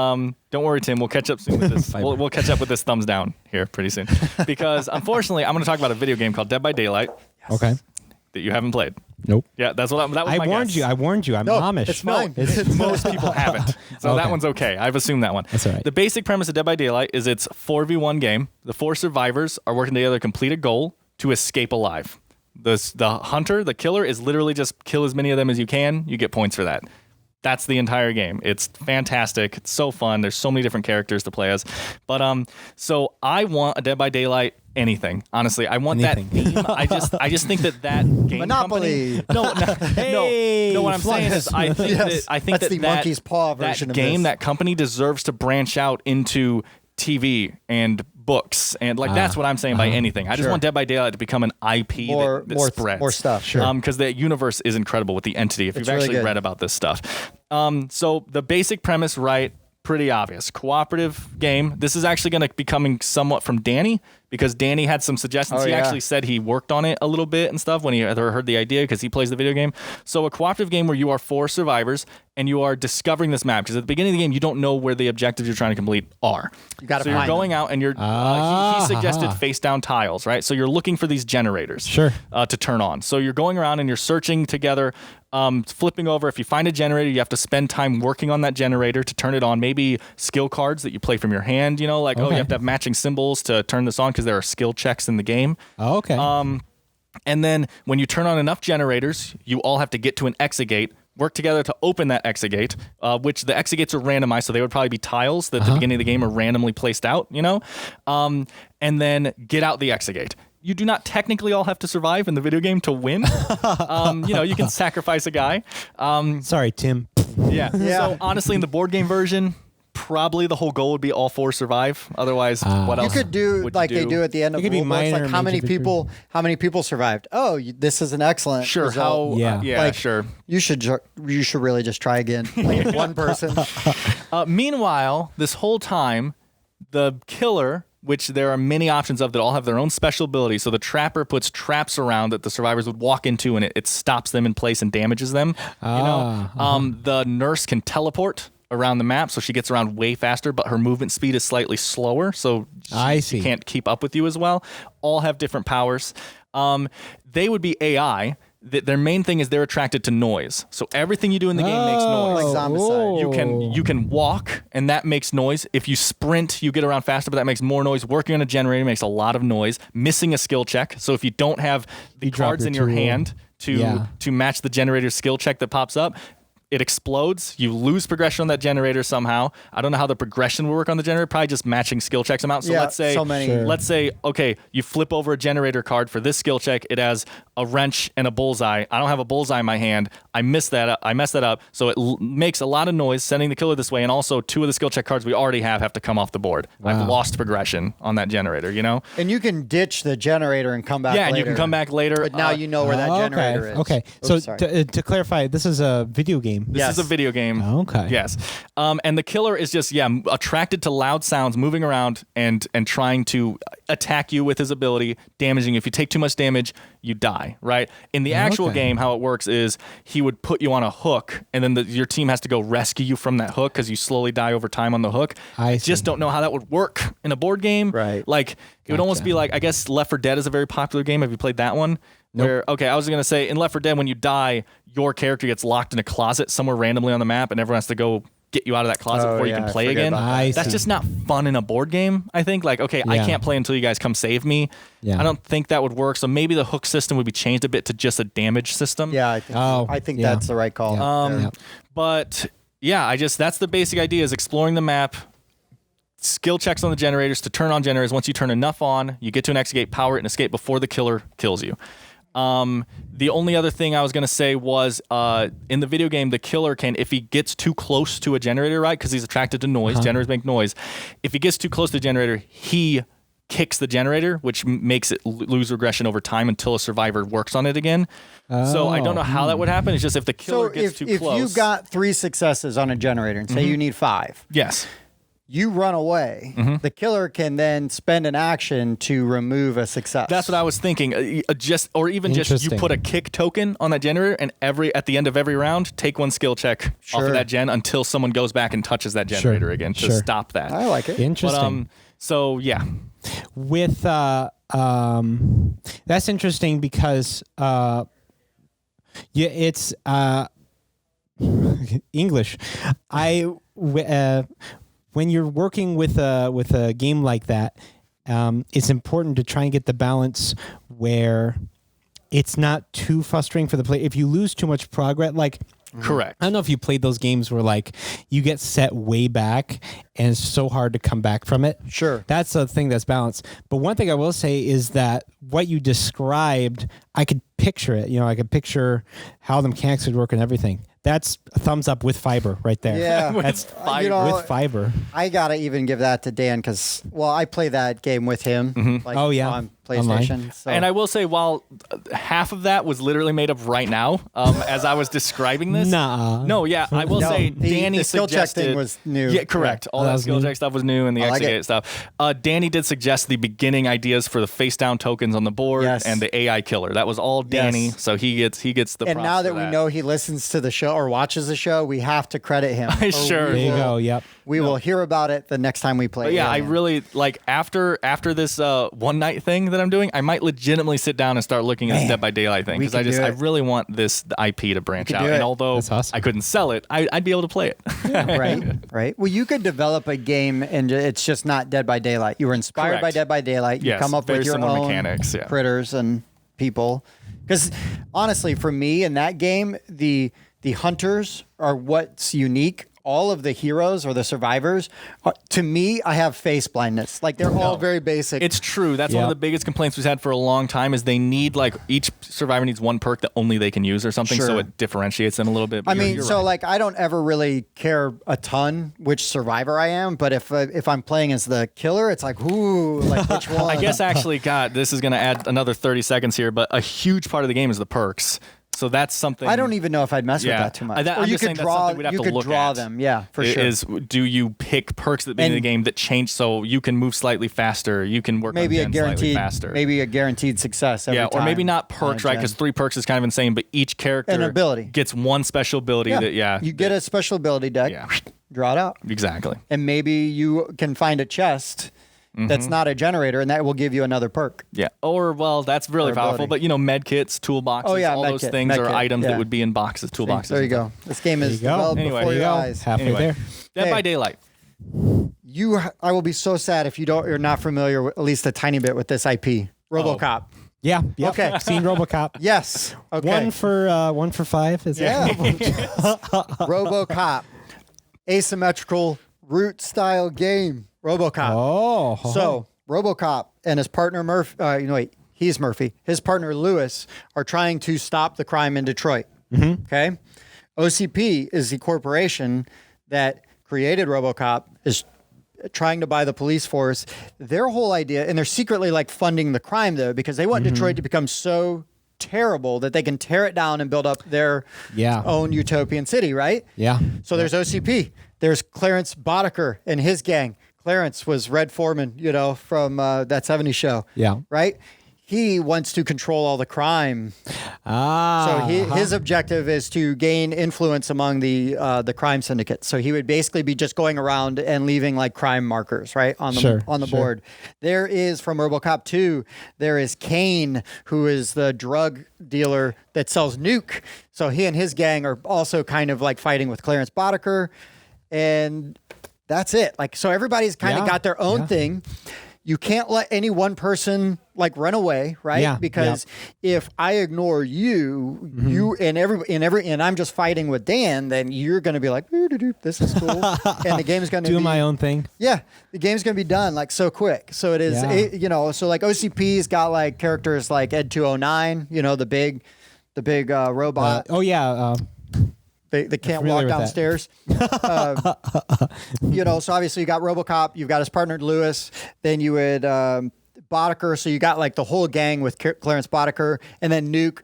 don't worry, Tim. We'll catch up soon with this. we'll catch up with this thumbs down here pretty soon. Because unfortunately, I'm going to talk about a video game called Dead by Daylight Okay. that you haven't played. Nope. Yeah, that was my I warned guess. you. I warned you. I'm No, Amish. it's fine. Most people haven't. So that Okay. one's okay. I've assumed that one. That's all right. The basic premise of Dead by Daylight is it's 4v1 game. The 4 survivors are working together to complete a goal to escape alive. The hunter, the killer, is literally just kill as many of them as you can. You get points for that. That's the entire game. It's fantastic. It's so fun. There's so many different characters to play as. But so I want a Dead by Daylight anything. Honestly, I want that Anything. theme. I just think that game Monopoly. company. No. What I'm saying is, I think Yes, I think that's that the monkey's paw that version of game, this. that company deserves to branch out into TV and books and like that's what I'm saying by anything. I just want Dead by Daylight to become an IP that spreads. More stuff. Sure. Because the universe is incredible with the entity. If you've really actually good. read about this stuff. So the basic premise, right? Pretty obvious. Cooperative game. This is actually going to be coming somewhat from Danny because Danny had some suggestions. Oh, he yeah. actually said he worked on it a little bit and stuff when he heard the idea because he plays the video game. So a cooperative game where you are 4 survivors and you are discovering this map because at the beginning of the game you don't know where the objectives you're trying to complete are. You gotta so you're find going out and you're. He suggested face down tiles, right? So you're looking for these generators, Sure. to turn on. So you're going around and you're searching together. Flipping over. If you find a generator, you have to spend time working on that generator to turn it on. Maybe skill cards that you play from your hand, you Okay. you have to have matching symbols to turn this on because there are skill checks in the game. Oh, okay. And then when you turn on enough generators, you all have to get to an exit gate, work together to open that exit gate, which the exit gates are randomized. So they would probably be tiles that at the beginning of the game are randomly placed out, and then get out the exit gate. You do not technically all have to survive in the video game to win. You can sacrifice a guy. Sorry, Tim. Yeah. So honestly, in the board game version, probably the whole goal would be all 4 survive. Otherwise, what You else? could do would like you they do at the end of It could be rule books, minor, like how many major, people survived. Oh, this is an excellent Sure. result. How? Yeah. Yeah. Like, Sure. You should really just try again. Like one person. Meanwhile, this whole time, the killer which there are many options of that all have their own special abilities. So the trapper puts traps around that the survivors would walk into, and it stops them in place and damages them. The nurse can teleport around the map, so she gets around way faster, but her movement speed is slightly slower, so she can't keep up with you as well. All have different powers. They would be AI. Their main thing is they're attracted to noise. So everything you do in the game makes noise. Like Zombicide. You can walk, and that makes noise. If you sprint, you get around faster, but that makes more noise. Working on a generator makes a lot of noise. Missing a skill check. So if you don't have the cards in your hand to match the generator's skill check that pops up, it explodes. You lose progression on that generator somehow. I don't know how the progression will work on the generator. Probably just matching skill checks amount. So let's say, okay, you flip over a generator card for this skill check. It has a wrench and a bullseye. I don't have a bullseye in my hand. I messed that up. So it makes a lot of noise, sending the killer this way. And also, 2 of the skill check cards we already have to come off the board. Wow. I've lost progression on that generator. And you can ditch the generator and come back. Yeah, later. and you can come back later. But now you know where that generator is. Okay. So to clarify, this is a video game. This is a video game. Okay. Yes. And the killer is just, attracted to loud sounds, moving around and trying to attack you with his ability, damaging you. If you take too much damage, you die, right? In the actual game, how it works is he would put you on a hook, and then your team has to go rescue you from that hook because you slowly die over time on the hook. I just don't know how that would work in a board game. Right. Like, it would almost be like, I guess Left 4 Dead is a very popular game. Have you played that one? Nope. I was going to say, in Left 4 Dead, when you die, your character gets locked in a closet somewhere randomly on the map, and everyone has to go get you out of that closet before you can play again. That's just not fun in a board game, I think. Like, I can't play until you guys come save me. Yeah. I don't think that would work. So maybe the hook system would be changed a bit to just a damage system. Yeah, I think that's the right call. But that's the basic idea, is exploring the map, skill checks on the generators to turn on generators. Once you turn enough on, you get to an exit gate, power it, and escape before the killer kills you. The only other thing I was going to say was, in the video game, the killer can, if he gets too close to a generator, right, because he's attracted to noise, generators make noise. If he gets too close to the generator, he kicks the generator, which makes it lose regression over time until a survivor works on it again. So I don't know how that would happen. It's just if the killer gets too close. If you got 3 successes on a generator and say you need 5. Yes. You run away. The killer can then spend an action to remove a success. That's what I was thinking. Just you put a kick token on that generator, and at the end of every round, take 1 skill check off of that gen until someone goes back and touches that generator again to stop that. I like it. Interesting. With that's interesting because it's English. When you're working with a game like that, it's important to try and get the balance where it's not too frustrating for the player. If you lose too much progress, correct. I don't know if you played those games where you get set way back and it's so hard to come back from it. Sure. That's the thing that's balanced. But one thing I will say is that what you described, I could picture it. I could picture how the mechanics would work and everything. That's a thumbs up with fiber right there. Yeah. That's with fiber. I got to even give that to Dan because, I play that game with him. On PlayStation. So. And I will say, while half of that was literally made up right now, as I was describing this. No, I will say Danny the skill check thing was new. Yeah, correct. All that skill check stuff was new and the exit stuff. Danny did suggest the beginning ideas for the face down tokens on the board and the AI killer. That was all Danny, so he gets the props. And now that we know he listens to the show or watches the show, we have to credit him. Sure. There you go. Yep. We will hear about it the next time we play. But I really after this one night thing that I'm doing, I might legitimately sit down and start looking at the Dead by Daylight thing because I really want the IP to branch out. And although I couldn't sell it, I'd be able to play it. Right. Well, you could develop a game and it's just not Dead by Daylight. You were inspired by Dead by Daylight. You come up with your own mechanics, critters and people. Because honestly, for me in that game, the hunters are what's unique. All of the heroes or the survivors, to me, I have face blindness. They're all very basic. It's true. That's one of the biggest complaints we've had for a long time is they need each survivor needs 1 perk that only they can use or something, so it differentiates them a little bit. I mean, I don't ever really care a ton which survivor I am, but if I'm playing as the killer, it's which one? I guess actually, God, this is going to add another 30 seconds here, but a huge part of the game is the perks. So that's something. I don't even know if I'd mess with that too much. I'm or you just could saying that's draw. something we'd have You to could look draw at. them. Yeah, for sure. Is do you pick perks at the beginning of the game that change so you can move slightly faster? You can work maybe on a gen slightly guaranteed, faster. maybe a guaranteed success. Every or time maybe not on a perks, right? gen. Because 3 perks is kind of insane, but each character An ability. gets one special ability that you get a special ability deck. Yeah. Draw it out. Exactly. And maybe you can find a chest that's not a generator, and that will give you another perk. Yeah. Or, well, that's really Or powerful. ability. But, med kits, toolboxes, all med those kit, things med are kit, items yeah. that would be in boxes, toolboxes. There you go. This game is There you go. developed Anyway, before there your you go. eyes. Halfway Anyway. there. Dead Hey. by Daylight. I will be so sad if you're not familiar with at least a tiny bit with this IP. RoboCop. Yeah. Yep. Okay. Seen RoboCop. Yes. Okay. 1 for 5. Is Yeah. that? RoboCop. Asymmetrical root style game. RoboCop. Oh. So RoboCop and his partner Murphy. He's Murphy. His partner Lewis are trying to stop the crime in Detroit. Okay. OCP is the corporation that created RoboCop, is trying to buy the police force. Their whole idea, and they're secretly like funding the crime though, because they want Detroit to become so terrible that they can tear it down and build up their own utopian city, right? Yeah. So there's OCP. There's Clarence Boddicker and his gang. Clarence was Red Foreman, from that 70s show. Yeah. Right? He wants to control all the crime. So his objective is to gain influence among the crime syndicate. So he would basically be just going around and leaving like crime markers, right, on the board. There is from RoboCop 2. There is Kane, who is the drug dealer that sells Nuke. So he and his gang are also kind of like fighting with Clarence Boddicker, and that's it. Like, so everybody's kind of got their own thing. You can't let any one person like run away, right? Yeah, Because if I ignore you, you and I'm just fighting with Dan, then you're going to be like, this is cool, and the game's going to Do be my own thing. Yeah, the game's going to be done like so quick. So it is, so like OCP's got like characters like Ed 209, the big robot. They can't walk downstairs. So obviously you got RoboCop, you've got his partner Lewis, then you would Boddicker, so you got like the whole gang with Clarence Boddicker, and then Nuke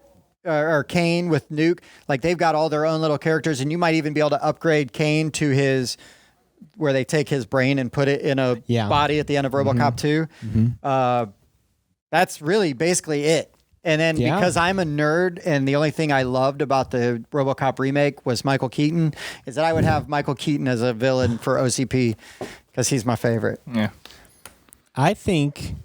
or Kane with Nuke. Like they've got all their own little characters, and you might even be able to upgrade Kane to his where they take his brain and put it in a body at the end of RoboCop 2. That's really basically it. And then because I'm a nerd and the only thing I loved about the RoboCop remake was Michael Keaton, is that I would have Michael Keaton as a villain for OCP because he's my favorite. Yeah. I think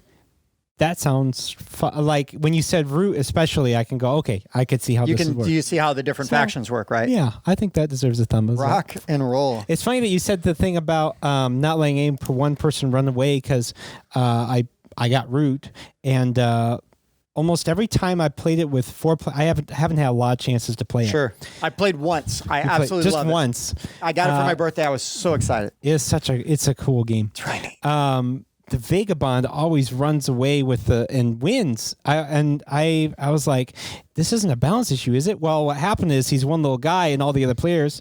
that sounds like when you said root, especially, I can go, okay, I could see how this would work. Do you see how the different factions work, right? Yeah, I think that deserves a thumb. Rock and roll. It's funny that you said the thing about not letting any one person run away because I got root and almost every time I played it with I haven't had a lot of chances to play it. Sure. I played once. I absolutely love it. Just once. I got it for my birthday. I was so excited. It's a cool game. It's right. The Vagabond always runs away and wins. I was like, this isn't a balance issue, is it? Well, what happened is he's one little guy and all the other players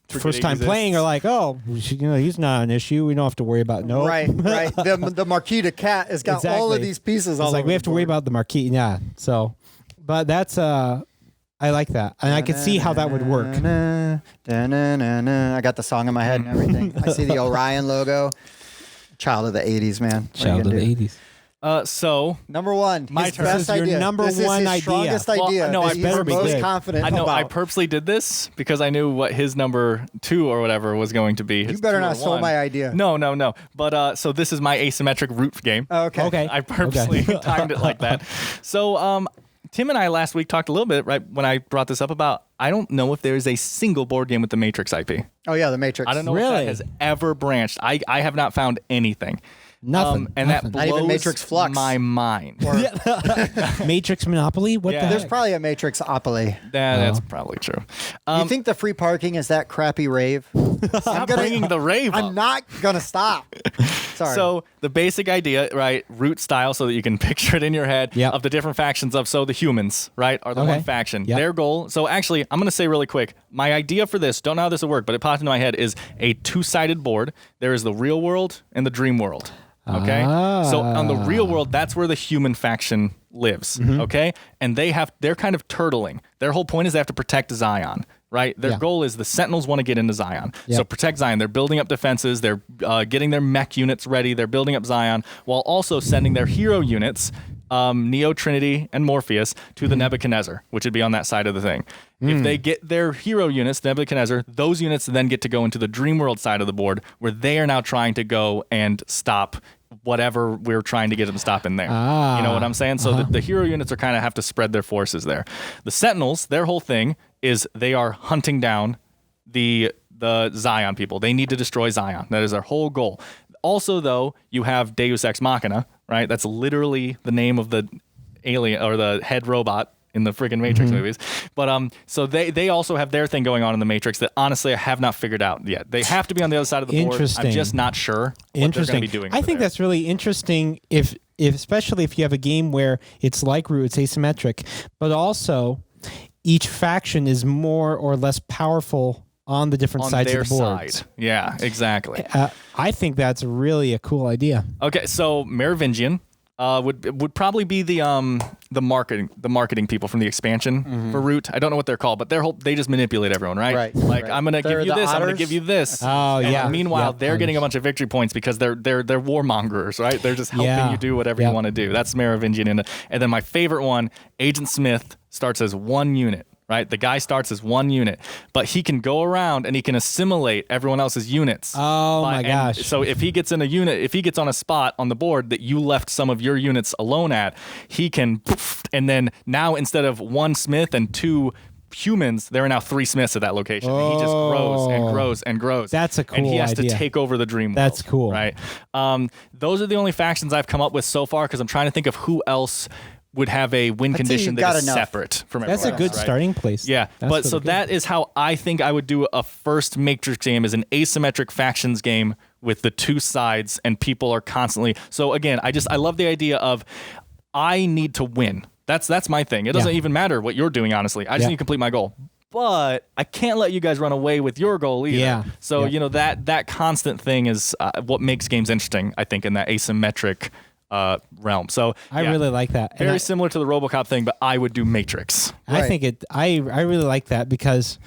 first time playing are like, oh, he's not an issue. We don't have to worry about Right. The Marquis de Cat has got all of these pieces. It's like we have to worry about the Marquis. Yeah. So, but that's I like that, and I could see how that would work. I got the song in my head and everything. I see the Orion logo. Child of the 80s, man. Child of the 80s. So number one, my his turn. best This is your idea. number this one is his idea. strongest Well, idea. no, that I he's better the be most good. confident I know I about. purposely did this because I knew what his number 2 or whatever was going to be. You His better 2 or not steal 1. my idea. No. But so this is my asymmetric root game. Okay. I purposely timed it like that. So Tim and I last week talked a little bit, right, when I brought this up about I don't know if there is a single board game with the Matrix IP. Oh, yeah, the Matrix. I don't know if Really? that has ever branched. I have not found anything. Nothing. And nothing. that Not even blows Matrix Flux. my mind. Matrix Monopoly? What Yeah. the There's heck? probably a Matrix Opoly. That's probably true. You think the free parking is that crappy rave? Stop bringing the rave up. I'm not going to stop. Sorry. So the basic idea, right, root style, so that you can picture it in your head Yep. of the different factions of, so the humans, right, are the Okay. one faction. Yep. Their goal, so actually, I'm going to say really quick, my idea for this, don't know how this will work, but it popped into my head, is a 2-sided board. There is the real world and the dream world. Okay, so on the real world, that's where the human faction lives, okay? And they're kind of turtling. Their whole point is they have to protect Zion, right? Their goal is the Sentinels want to get into Zion. So protect Zion. They're building up defenses. They're getting their mech units ready. They're building up Zion while also sending their hero units, Neo, Trinity, and Morpheus, to the Nebuchadnezzar, which would be on that side of the thing. If they get their hero units, Nebuchadnezzar, those units then get to go into the Dreamworld side of the board, where they are now trying to go and stop whatever we're trying to get them to stop in there. You know what I'm saying? So the hero units are kind of have to spread their forces there. The Sentinels, their whole thing is they are hunting down the Zion people. They need to destroy Zion. That is their whole goal. Also, though, you have Deus Ex Machina, right? That's literally the name of the alien or the head robot in the freaking Matrix movies. But so they also have their thing going on in the Matrix that honestly I have not figured out yet. They have to be on the other side of the board. I'm just not sure what they're going to be doing. I think that's really interesting if especially if you have a game where it's like Root, it's asymmetric, but also each faction is more or less powerful on the different sides of the board. Yeah, exactly. I think that's really a cool idea. Okay, so Merovingian would probably be the marketing people from the expansion for Root. I don't know what they're called, but they just manipulate everyone, right? Right. I'm gonna give you this, I'm gonna give you this. Oh, and yeah. Meanwhile, they're getting a bunch of victory points because they're warmongers, right? They're just helping you do whatever you want to do. That's Merovingian, and then my favorite one, Agent Smith, starts as one unit. Right, the guy starts as one unit, but he can go around and he can assimilate everyone else's units. Oh my gosh! So if he gets in a unit, if he gets on a spot on the board that you left some of your units alone at, he can, and then now instead of one Smith and two humans, there are now three Smiths at that location. And he just grows and grows and grows. That's a cool idea. And he has idea. to take over the dream world. That's cool. Right. Those are the only factions I've come up with so far because I'm trying to think of who else would have a win condition that is separate from everyone else. That's a good starting place. Yeah, but so that is how I think I would do a first Matrix game is an asymmetric factions game with the two sides and people are constantly. So again, I love the idea of I need to win. That's my thing. It doesn't even matter what you're doing, honestly. I just need to complete my goal. But I can't let you guys run away with your goal either. Yeah. So, you know, that constant thing is what makes games interesting, I think, in that asymmetric realm. So I really like that. Very similar to the RoboCop thing, but I would do Matrix. I think I really like that because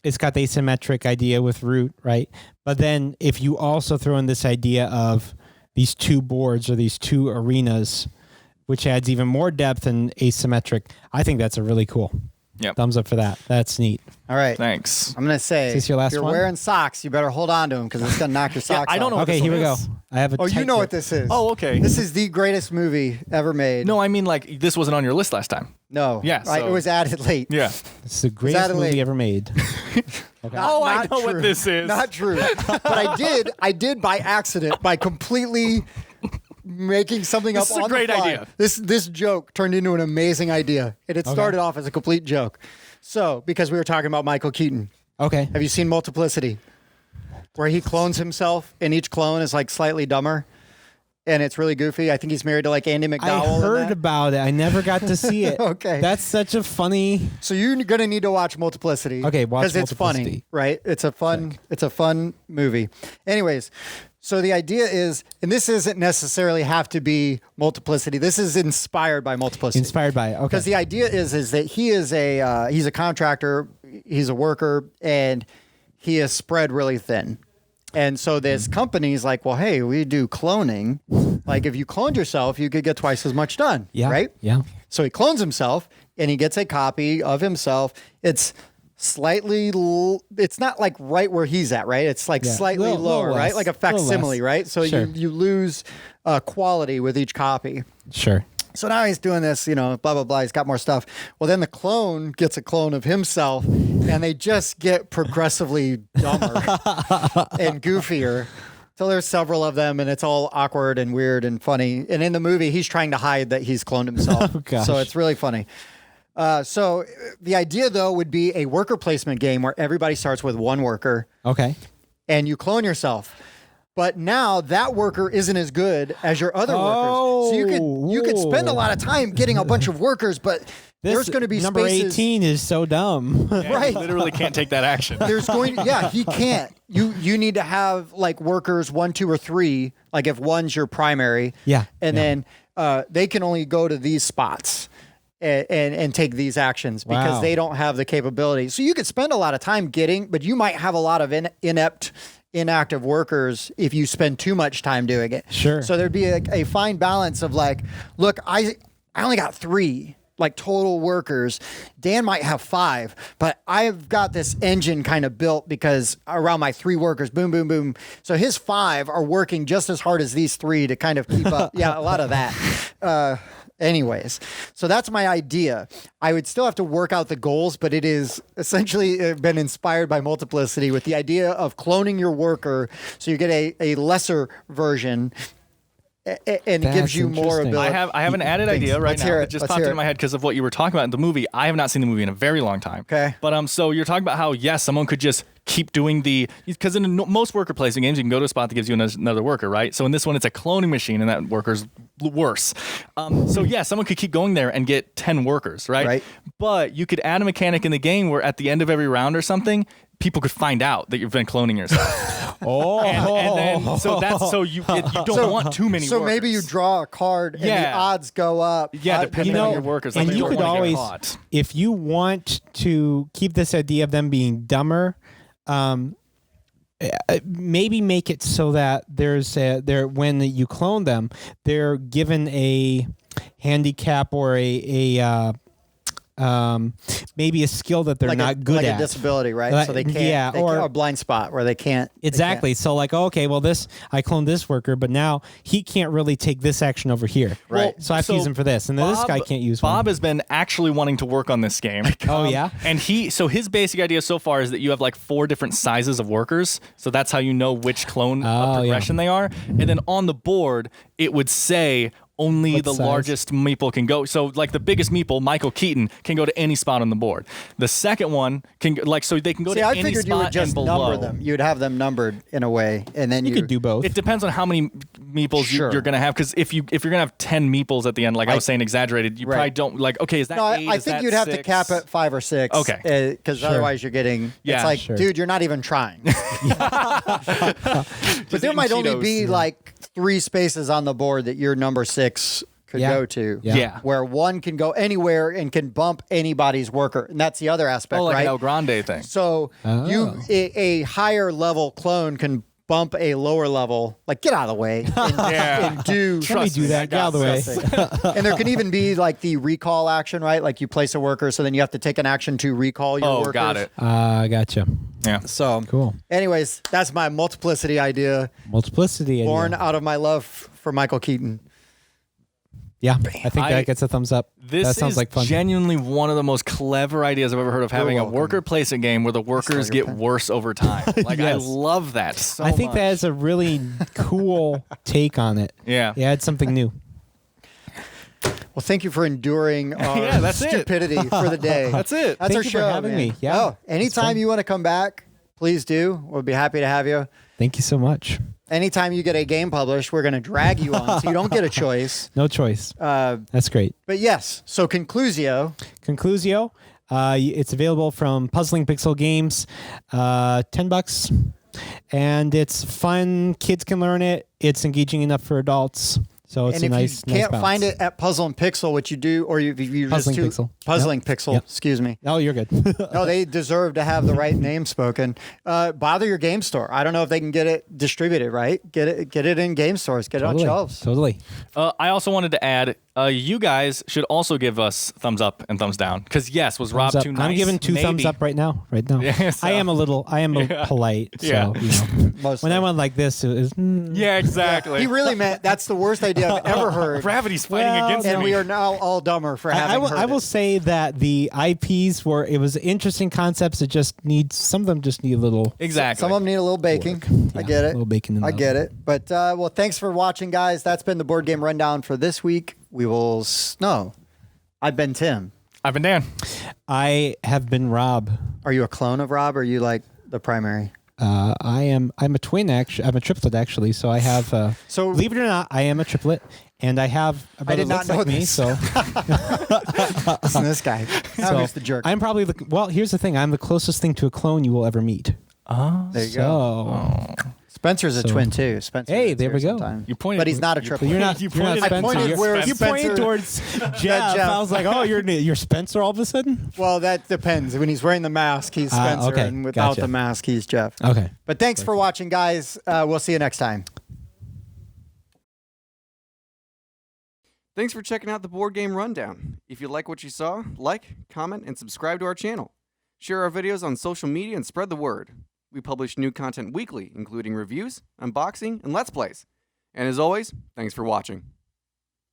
it's got the asymmetric idea with Root, right? But then if you also throw in this idea of these two boards or these two arenas, which adds even more depth and asymmetric, I think that's a really cool. Yep. Thumbs up for that. That's neat. All right. Thanks. I'm going to say, is this your last if you're one? wearing socks, you better hold on to them because it's going to knock your socks off. I don't know what Okay, here we go. is. I have a Oh, you know what this is. Oh, okay. This is the greatest movie ever made. No, I mean, like, this wasn't on your list last time. No. Yeah, so- It was added late. Yeah. It's the greatest movie ever made. Oh, I know true. what this is. Not true. But I did by accident, by completely making something This up is a on great the fly. idea. This joke turned into an amazing idea. And it started off as a complete joke. So, because we were talking about Michael Keaton. Okay. Have you seen Multiplicity? Where he clones himself and each clone is like slightly dumber. And it's really goofy. I think he's married to like Andy McDowell. I heard about it. I never got to see it. Okay. That's such a funny. So you're going to need to watch Multiplicity. Okay, watch because it's funny, Multiplicity. right? It's a fun movie. Anyways, so the idea is, and this isn't necessarily have to be Multiplicity. This is inspired by Multiplicity. Inspired by it. Okay. Because the idea is that he's a contractor, he's a worker, and he is spread really thin. And so this company's like, well, hey, we do cloning. Like if you cloned yourself, you could get twice as much done. Yeah. Right? Yeah. So he clones himself and he gets a copy of himself. It's slightly, it's not like right where he's at, right? It's like slightly Little lower, less. right? Like a facsimile, right? So Sure. you lose quality with each copy. Sure. So now he's doing this, blah, blah, blah. He's got more stuff. Well, then the clone gets a clone of himself and they just get progressively dumber and goofier. So there's several of them and it's all awkward and weird and funny. And in the movie, he's trying to hide that he's cloned himself. Oh, gosh. So it's really funny. So the idea, though, would be a worker placement game where everybody starts with one worker Okay. and you clone yourself. But now that worker isn't as good as your other workers. So you could spend a lot of time getting a bunch of workers, but there's going to be number spaces. 18 is so dumb. Right. You literally can't take that action. He can't. You need to have like workers 1, 2, or 3. Like if one's your primary. Yeah, And yeah. then they can only go to these spots and take these actions because Wow. they don't have the capability. So you could spend a lot of time but you might have a lot of inactive workers if you spend too much time doing it. Sure. So there'd be a fine balance of like, look, I only got 3 like total workers. Dan might have 5, but I've got this engine kind of built because around my 3 workers, boom, boom, boom. So his 5 are working just as hard as these 3 to kind of keep up. Yeah, a lot of that. Anyways, so that's my idea. I would still have to work out the goals, but it is essentially been inspired by Multiplicity with the idea of cloning your worker so you get a lesser version and it That's gives you more interesting. ability. I have an added Things. idea right Let's now hear that it. just Let's popped hear into it. my head because of what you were talking about in the movie. I have not seen the movie in a very long time. Okay. But so you're talking about how someone could just keep doing because in most worker placement games you can go to a spot that gives you another worker, right? So in this one it's a cloning machine and that worker's worse. So someone could keep going there and get 10 workers, right? Right. But you could add a mechanic in the game where at the end of every round or something, people could find out that you've been cloning yourself. And then so you don't want too many. So workers. maybe you draw a card and the odds go up. Yeah, depending on your workers. and Like, you don't could wanna get always, caught. if you want to keep this idea of them being dumber, maybe make it so that when you clone them, they're given a handicap or maybe a skill that they're like not good like at. a disability, right? Like, So they can't. yeah, or or- a blind spot where they can't. Exactly. So like, okay, well, I cloned this worker, but now he can't really take this action over here. Right. So I have to use him for this, and then this guy can't use Bob one. has been actually wanting to work on this game. Oh, yeah? And his basic idea so far is that you have like 4 different sizes of workers. So that's how you know which clone of progression they are. And then on the board, it would say only What the size? largest meeple can go. So like the biggest meeple, Michael Keaton, can go to any spot on the board. The second one can so they can go See, to I any figured spot you would and just below. number them. You'd have them numbered in a way, and then You could do both. It depends on how many meeples Sure. you're going to have. Because if you're going to have 10 meeples at the end, like I was saying, exaggerated, you Right. probably don't okay. Is that No, 8? I Is think that you'd have to 6? cap at 5 or 6. Okay. Because otherwise you're getting. Yeah, it's like, sure. dude, you're not even trying. But there eating might only Cheetos. be like 3 spaces on the board that your number 6 could Yeah. go to. Yeah. Where 1 can go anywhere and can bump anybody's worker, and that's the other aspect, like right? an El Grande thing. So a higher level clone can bump a lower level, like get out of the way and do. Let me do that. Get out of the way. And there can even be like the recall action, right? Like you place a worker, so then you have to take an action to recall your workers. Got it. Gotcha. Yeah. So Cool. Anyways, that's my multiplicity idea, Multiplicity. born idea. out of my love for Michael Keaton. Yeah, I think that gets a thumbs up. This that sounds is like fun. genuinely one of the most clever ideas I've ever heard of, having a welcome. worker placement game where the workers your get pen. worse over time. Like I Yes. love that so I think much. that is a really cool take on it. Yeah. Yeah, it's something new. Well, thank you for enduring our Yeah, that's it. stupidity for the day. That's it. That's Thank our you for show. having man. me. Yeah, Oh, anytime you want to come back, please do. We'll be happy to have you. Thank you so much. Anytime you get a game published, we're going to drag you on, so you don't get a choice. No choice. That's great. But yes, so Concluzio. Concluzio. It's available from Puzzling Pixel Games. $10, and it's fun. Kids can learn it. It's engaging enough for adults. So it's And a if nice. you can't nice find balance. it at Puzzle and Pixel, what you do, or if you Puzzling just Pixel. Puzzling Yep. Pixel, Yep. excuse me. Oh, you're good. No, they deserve to have the right name spoken. Bother your game store. I don't know if they can get it distributed, right? Get it in game stores. Get it on shelves. Totally. I also wanted to add, you guys should also give us thumbs up and thumbs down. Because yes, was Rob Thumbs up. too nice? I'm giving 2 thumbs Maybe. up right now. Yeah, so- I am polite. So, Yeah. Mostly. when I went like this, it was, Yeah, exactly. He really meant that's the worst idea I've ever heard. Gravity's fighting Well, against And me. we are now all dumber for having heard I will it. say that the IPs it was interesting concepts. It just needs, some of them just need a little. Exactly. Some of them need a little baking. I Yeah, get a it. little baking in I the get it. But well, thanks for watching, guys. That's been the board game rundown for this week. We will. No, I've been Tim. I've been Dan. I have been Rob. Are you a clone of Rob? Or are you like the primary? I'm a twin, actually. I'm a triplet, actually. So I have. So- believe it or not, I am a triplet, and I have a brother did not looks like know me. this. So, Listen to this guy. Now he's the jerk. I'm probably well. Here's the thing. I'm the closest thing to a clone you will ever meet. There you go. So Spencer's a twin too. Spencer. Hey, there we go. You pointed, but he's not a triple. You're not. You're not I Spencer. pointed where you pointed towards Jeff. I was like, oh, you're Spencer all of a sudden. Well, that depends. When he's wearing the mask, he's Spencer, okay. and without Gotcha. the mask, he's Jeff. Okay. But thanks for watching, guys. We'll see you next time. Thanks for checking out the Board Game Rundown. If you like what you saw, like, comment, and subscribe to our channel. Share our videos on social media and spread the word. We publish new content weekly, including reviews, unboxing, and Let's Plays. And as always, thanks for watching.